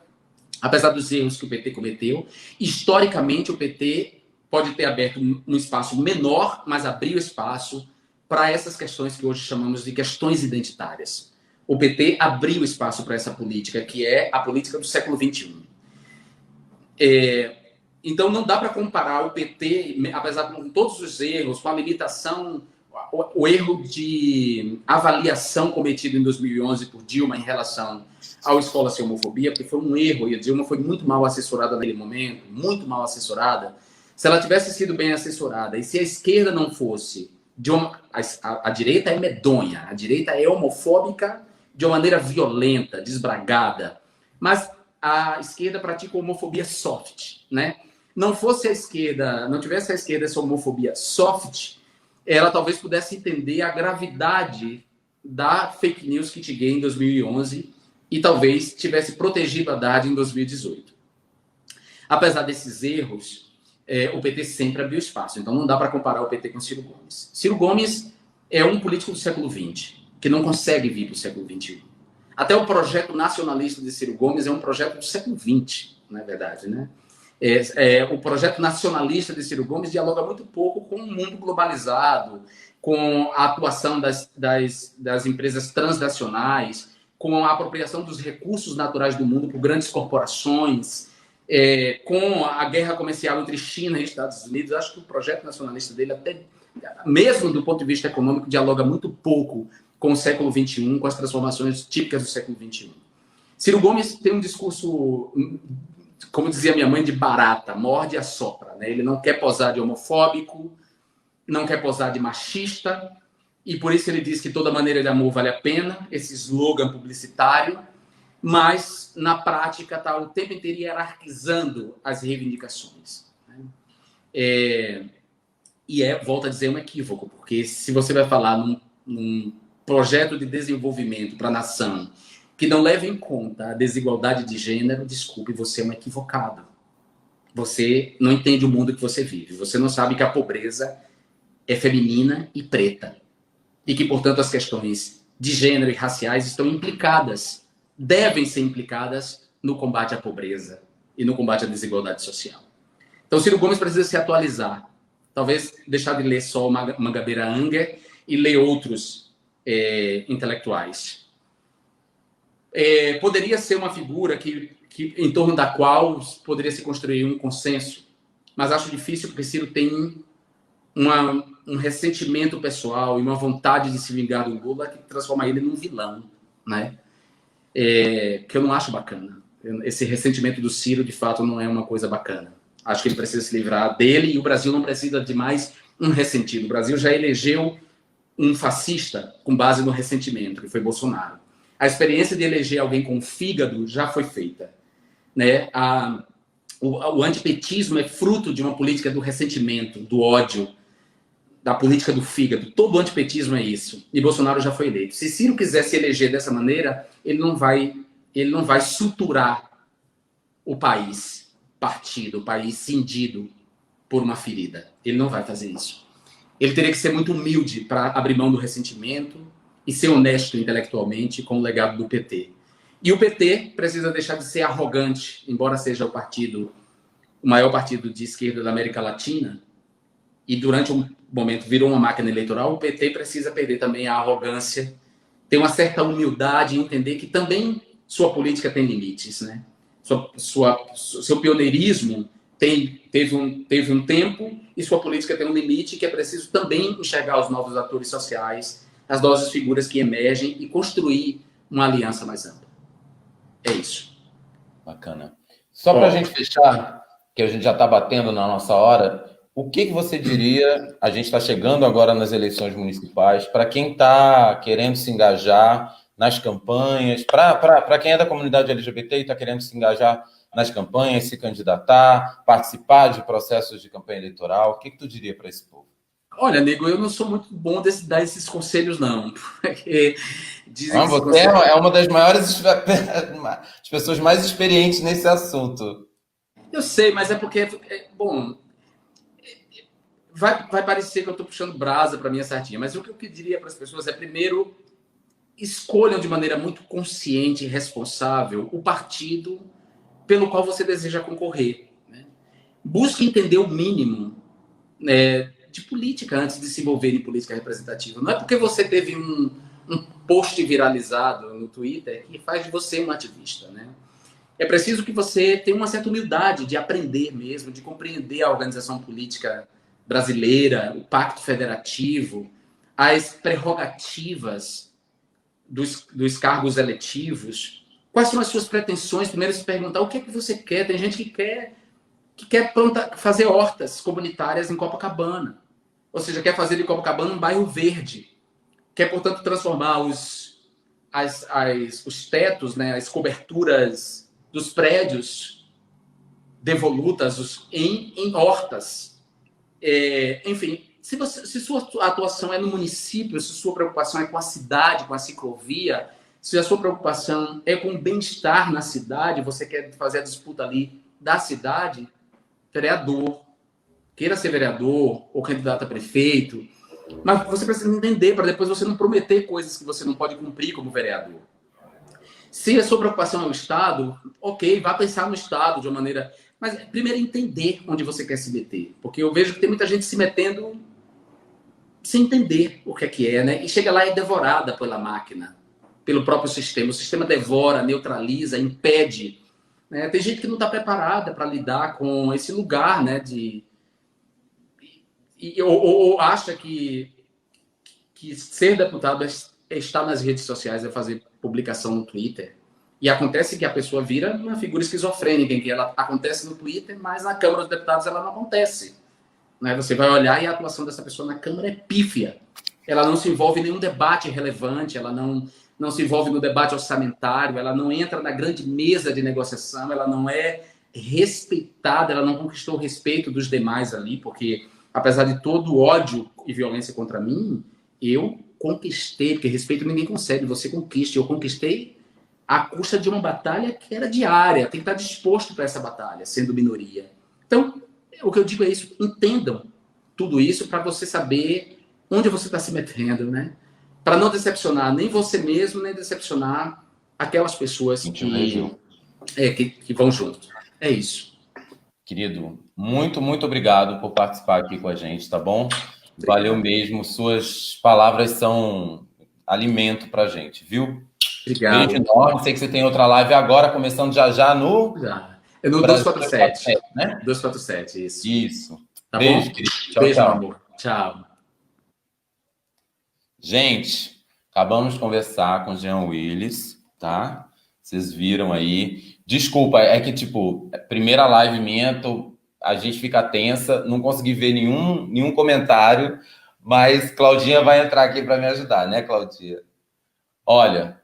apesar dos erros que o PT cometeu, historicamente o PT pode ter aberto um espaço menor, mas abriu espaço para essas questões que hoje chamamos de questões identitárias. O PT abriu espaço para essa política, que é a política do século XXI. Então, não dá para comparar o PT, apesar de todos os erros, com a limitação, o erro de avaliação cometido em 2011 por Dilma em relação ao Escola Sem Homofobia, porque foi um erro, e a Dilma foi muito mal assessorada naquele momento, muito mal assessorada. Se ela tivesse sido bem assessorada, e se a esquerda não fosse... A direita é medonha, a direita é homofóbica de uma maneira violenta, desbragada, mas a esquerda pratica homofobia soft, né? Não fosse a esquerda, não tivesse a esquerda essa homofobia soft, ela talvez pudesse entender a gravidade da fake news Kitgate em 2011 e talvez tivesse protegido a Haddad em 2018. Apesar desses erros, o PT sempre abriu espaço. Então não dá para comparar o PT com Ciro Gomes. Ciro Gomes é um político do século XX, que não consegue vir para o século XXI. Até o projeto nacionalista de Ciro Gomes é um projeto do século XX, na verdade, né? O projeto nacionalista de Ciro Gomes dialoga muito pouco com o mundo globalizado, com a atuação das empresas transnacionais, com a apropriação dos recursos naturais do mundo por grandes corporações, com a guerra comercial entre China e Estados Unidos. Acho que o projeto nacionalista dele, até mesmo do ponto de vista econômico, dialoga muito pouco com o século XXI, com as transformações típicas do século XXI. Ciro Gomes tem um discurso, como dizia minha mãe, de barata, morde e assopra, né? Ele não quer posar de homofóbico, não quer posar de machista, e por isso ele diz que toda maneira de amor vale a pena, esse slogan publicitário, mas na prática está o tempo inteiro hierarquizando as reivindicações. Né? Volto a dizer, um equívoco, porque se você vai falar num projeto de desenvolvimento para a nação que não leva em conta a desigualdade de gênero, desculpe, você é um equivocado. Você não entende o mundo que você vive. Você não sabe que a pobreza é feminina e preta. E que, portanto, as questões de gênero e raciais estão implicadas, devem ser implicadas no combate à pobreza e no combate à desigualdade social. Então, Ciro Gomes precisa se atualizar. Talvez deixar de ler só o Mangabeira Unger e ler outros intelectuais. Poderia ser uma figura que em torno da qual poderia se construir um consenso, mas acho difícil porque Ciro tem um ressentimento pessoal e uma vontade de se vingar do Lula que transforma ele num vilão, né? Que eu não acho bacana. Esse ressentimento do Ciro, de fato, não é uma coisa bacana. Acho que ele precisa se livrar dele e o Brasil não precisa de mais um ressentido. O Brasil já elegeu um fascista com base no ressentimento, que foi Bolsonaro. A experiência de eleger alguém com fígado já foi feita. Né? O antipetismo é fruto de uma política do ressentimento, do ódio, da política do fígado. Todo antipetismo é isso. E Bolsonaro já foi eleito. Se Ciro quiser se eleger dessa maneira, ele não vai suturar o país partido, o país cindido por uma ferida. Ele não vai fazer isso. Ele teria que ser muito humilde para abrir mão do ressentimento e ser honesto intelectualmente com o legado do PT. E o PT precisa deixar de ser arrogante, embora seja o maior partido de esquerda da América Latina, e durante um momento virou uma máquina eleitoral, o PT precisa perder também a arrogância, ter uma certa humildade e entender que também sua política tem limites, né? Seu pioneirismo teve um tempo e sua política tem um limite que é preciso também enxergar os novos atores sociais, as novas figuras que emergem e construir uma aliança mais ampla. É isso. Bacana. Só para a gente fechar, que a gente já está batendo na nossa hora, o que você diria, a gente está chegando agora nas eleições municipais, para quem está querendo se engajar nas campanhas, para quem é da comunidade LGBT e está querendo se engajar nas campanhas, se candidatar, participar de processos de campanha eleitoral, o que tu diria para esse povo? Olha, nego, eu não sou muito bom de dar esses conselhos, não. Porque dizem Não, que se você você... é uma das maiores, as pessoas mais experientes nesse assunto. Eu sei, mas é porque, bom, vai parecer que eu estou puxando brasa para minha sardinha, mas o que eu diria para as pessoas é, primeiro, escolham de maneira muito consciente e responsável o partido pelo qual você deseja concorrer. Né? Busque entender o mínimo de política antes de se envolver em política representativa. Não é porque você teve um post viralizado no Twitter que faz de você um ativista. Né? É preciso que você tenha uma certa humildade de aprender mesmo, de compreender a organização política brasileira, o pacto federativo, as prerrogativas dos cargos eletivos. Quais são as suas pretensões? Primeiro se perguntar o que é que você quer. Tem gente que quer fazer hortas comunitárias em Copacabana. Ou seja, quer fazer de Copacabana um bairro verde. Quer, portanto, transformar os tetos, né, as coberturas dos prédios devolutas em hortas. Enfim, se sua atuação é no município, se sua preocupação é com a cidade, com a ciclovia, se a sua preocupação é com o bem-estar na cidade, você quer fazer a disputa ali da cidade, vereador, queira ser vereador ou candidato a prefeito, mas você precisa entender para depois você não prometer coisas que você não pode cumprir como vereador. Se a sua preocupação é o Estado, ok, vá pensar no Estado de uma maneira... Mas primeiro entender onde você quer se meter. Porque eu vejo que tem muita gente se metendo sem entender o que é, né? E chega lá e é devorada pela máquina, pelo próprio sistema. O sistema devora, neutraliza, impede. Né? Tem gente que não está preparada para lidar com esse lugar, né? Ou acha que ser deputado é estar nas redes sociais, é fazer publicação no Twitter. E acontece que a pessoa vira uma figura esquizofrênica, em que ela acontece no Twitter, mas na Câmara dos Deputados ela não acontece. Né? Você vai olhar e a atuação dessa pessoa na Câmara é pífia. Ela não se envolve em nenhum debate relevante, ela não se envolve no debate orçamentário, ela não entra na grande mesa de negociação, ela não é respeitada, ela não conquistou o respeito dos demais ali, porque apesar de todo o ódio e violência contra mim, eu conquistei, porque respeito ninguém concede, você conquista. Eu conquistei à custa de uma batalha que era diária, tem que estar disposto para essa batalha, sendo minoria. Então, o que eu digo é isso, entendam tudo isso para você saber onde você está se metendo, né? Para não decepcionar nem você mesmo, nem decepcionar aquelas pessoas que vão junto. É isso. Querido, muito, muito obrigado por participar aqui com a gente, tá bom? Valeu mesmo, suas palavras são alimento pra gente, viu? Obrigado. Beijo enorme, sei que você tem outra live agora, começando já no... É no Brasil 247, né? 247, isso. Isso. Tá beijo, bom? querido. Tchau, Beijo, tchau. meu amor. Tchau. Gente, acabamos de conversar com o Jean Willis, tá? Vocês viram aí. Desculpa, é que, tipo, primeira live minha, a gente fica tensa, não consegui ver nenhum comentário, mas Claudinha vai entrar aqui para me ajudar, né, Claudinha? Olha,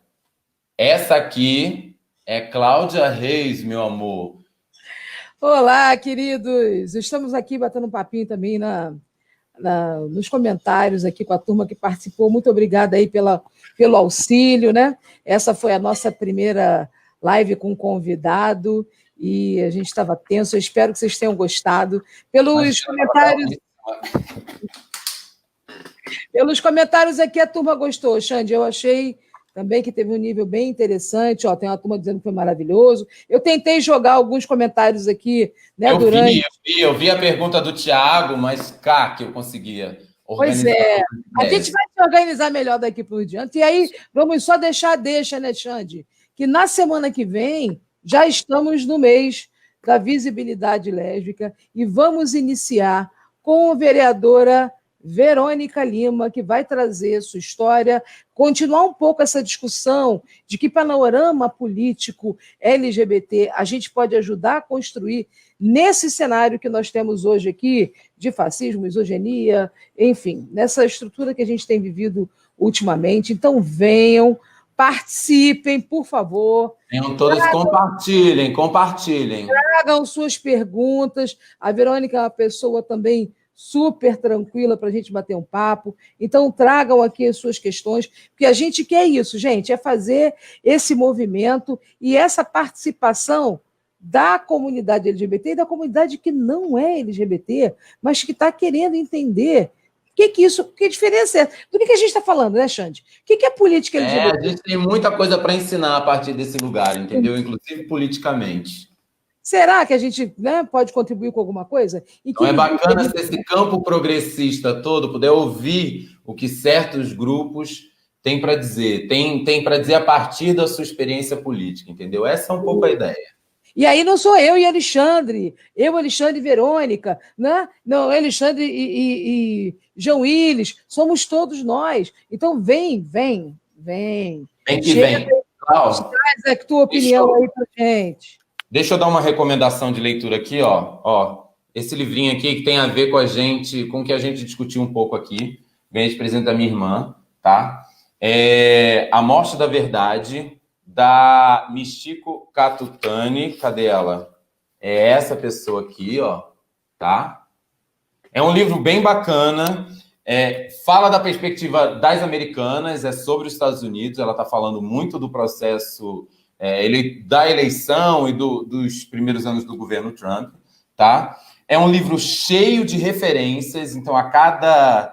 essa aqui é Cláudia Reis, meu amor. Olá, queridos! Estamos aqui batendo um papinho também nos comentários aqui com a turma que participou. Muito obrigada aí pelo auxílio, né? Essa foi a nossa primeira live com convidado e a gente estava tenso. Eu espero que vocês tenham gostado. Pelos comentários aqui, a turma gostou, Xande. Eu achei também que teve um nível bem interessante. Ó, tem uma turma dizendo que foi maravilhoso. Eu tentei jogar alguns comentários aqui, né, Eu vi a pergunta do Thiago, mas cá que eu conseguia organizar. Pois é, a gente vai se organizar melhor daqui por diante. E aí, vamos só deixa, né, Xande? Que na semana que vem já estamos no mês da visibilidade lésbica e vamos iniciar com a vereadora Verônica Lima, que vai trazer sua história, continuar um pouco essa discussão de que panorama político LGBT a gente pode ajudar a construir nesse cenário que nós temos hoje aqui, de fascismo, misoginia, enfim, nessa estrutura que a gente tem vivido ultimamente. Então, venham, participem, por favor. Venham todos, compartilhem. Tragam suas perguntas. A Verônica é uma pessoa também super tranquila para a gente bater um papo. Então, tragam aqui as suas questões, porque a gente quer isso, gente, é fazer esse movimento e essa participação da comunidade LGBT e da comunidade que não é LGBT, mas que está querendo entender que diferença é? Do que a gente está falando, né, Xande? O que é política LGBT? A gente tem muita coisa para ensinar a partir desse lugar, entendeu? Inclusive politicamente. Será que a gente, né, pode contribuir com alguma coisa? Então é bacana se esse campo progressista todo puder ouvir o que certos grupos têm para dizer, tem para dizer a partir da sua experiência política, entendeu? Essa é um pouco a ideia. E aí não sou eu e Alexandre, Alexandre e Verônica, né? Não, Alexandre e João Willis, somos todos nós. Então vem. Vem que vem. Traz a tua opinião aí pra gente. Deixa eu dar uma recomendação de leitura aqui, ó. Esse livrinho aqui que tem a ver com a gente, com o que a gente discutiu um pouco aqui, ganhei de presente da minha irmã, tá? A Morte da Verdade, da Michiko Katutani. Cadê ela? É essa pessoa aqui, ó, tá? É um livro bem bacana, fala da perspectiva das americanas, é sobre os Estados Unidos, ela está falando muito do processo da eleição e dos primeiros anos do governo Trump, tá? É um livro cheio de referências, então a cada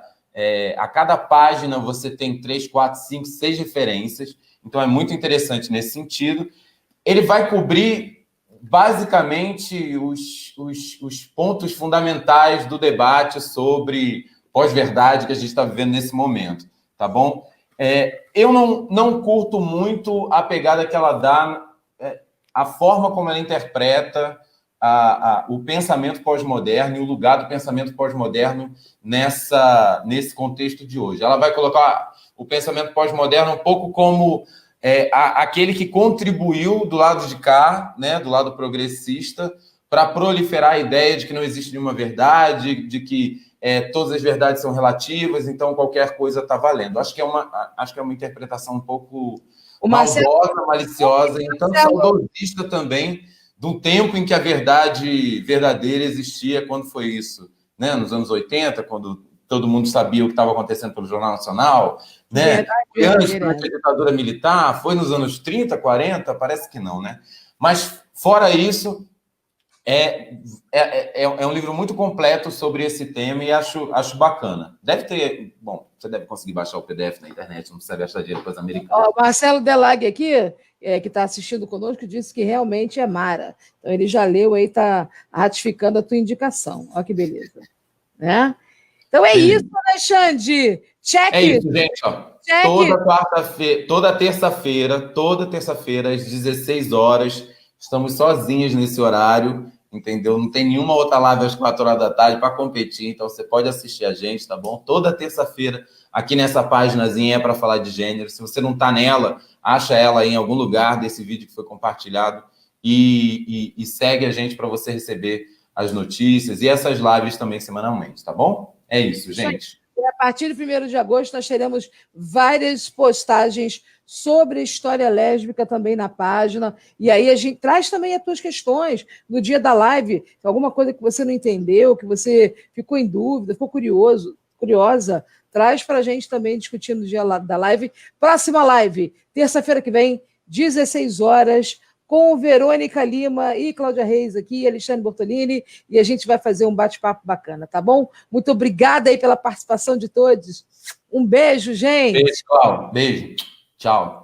página você tem 3, 4, 5, 6 referências, então é muito interessante nesse sentido. Ele vai cobrir basicamente os pontos fundamentais do debate sobre pós-verdade que a gente está vivendo nesse momento, tá bom? Eu não curto muito a pegada que ela dá, a forma como ela interpreta o pensamento pós-moderno e o lugar do pensamento pós-moderno nesse contexto de hoje. Ela vai colocar o pensamento pós-moderno um pouco como aquele que contribuiu do lado de cá, né, do lado progressista, para proliferar a ideia de que não existe nenhuma verdade, de que todas as verdades são relativas, então qualquer coisa está valendo. Acho que é uma interpretação um pouco maldosa, maliciosa, e tanto saudosista também, do tempo em que a verdade verdadeira existia. Quando foi isso? Né? Nos anos 80, quando todo mundo sabia o que estava acontecendo pelo Jornal Nacional, né? Foi antes da ditadura militar, foi nos anos 30, 40, parece que não, né? Mas, fora isso, é um livro muito completo sobre esse tema e acho bacana. Deve ter... Bom, você deve conseguir baixar o PDF na internet, não precisa gastar dinheiro com as americanas. O Marcelo Delag aqui, que está assistindo conosco, disse que realmente é Mara. Então, ele já leu aí, está ratificando a tua indicação. Olha que beleza. Né? Então, isso, Alexandre. Check. É isso, gente. Ó. Toda terça-feira, às 16 horas, estamos sozinhos nesse horário, entendeu? Não tem nenhuma outra live às 4 horas da tarde para competir, então você pode assistir a gente, tá bom? Toda terça-feira, aqui nessa paginazinha para falar de gênero. Se você não está nela, acha ela em algum lugar desse vídeo que foi compartilhado e segue a gente para você receber as notícias e essas lives também semanalmente, tá bom? É isso, gente. E a partir de 1º de agosto, nós teremos várias postagens sobre a história lésbica também na página. E aí a gente traz também as tuas questões no dia da live. Alguma coisa que você não entendeu, que você ficou em dúvida, ficou curiosa, traz para a gente também discutir no dia da live. Próxima live, terça-feira que vem, 16 horas, com Verônica Lima e Cláudia Reis aqui, Alexandre Bortolini, e a gente vai fazer um bate-papo bacana, tá bom? Muito obrigada aí pela participação de todos. Um beijo, gente. Beijo, Cláudia. Beijo. Tchau.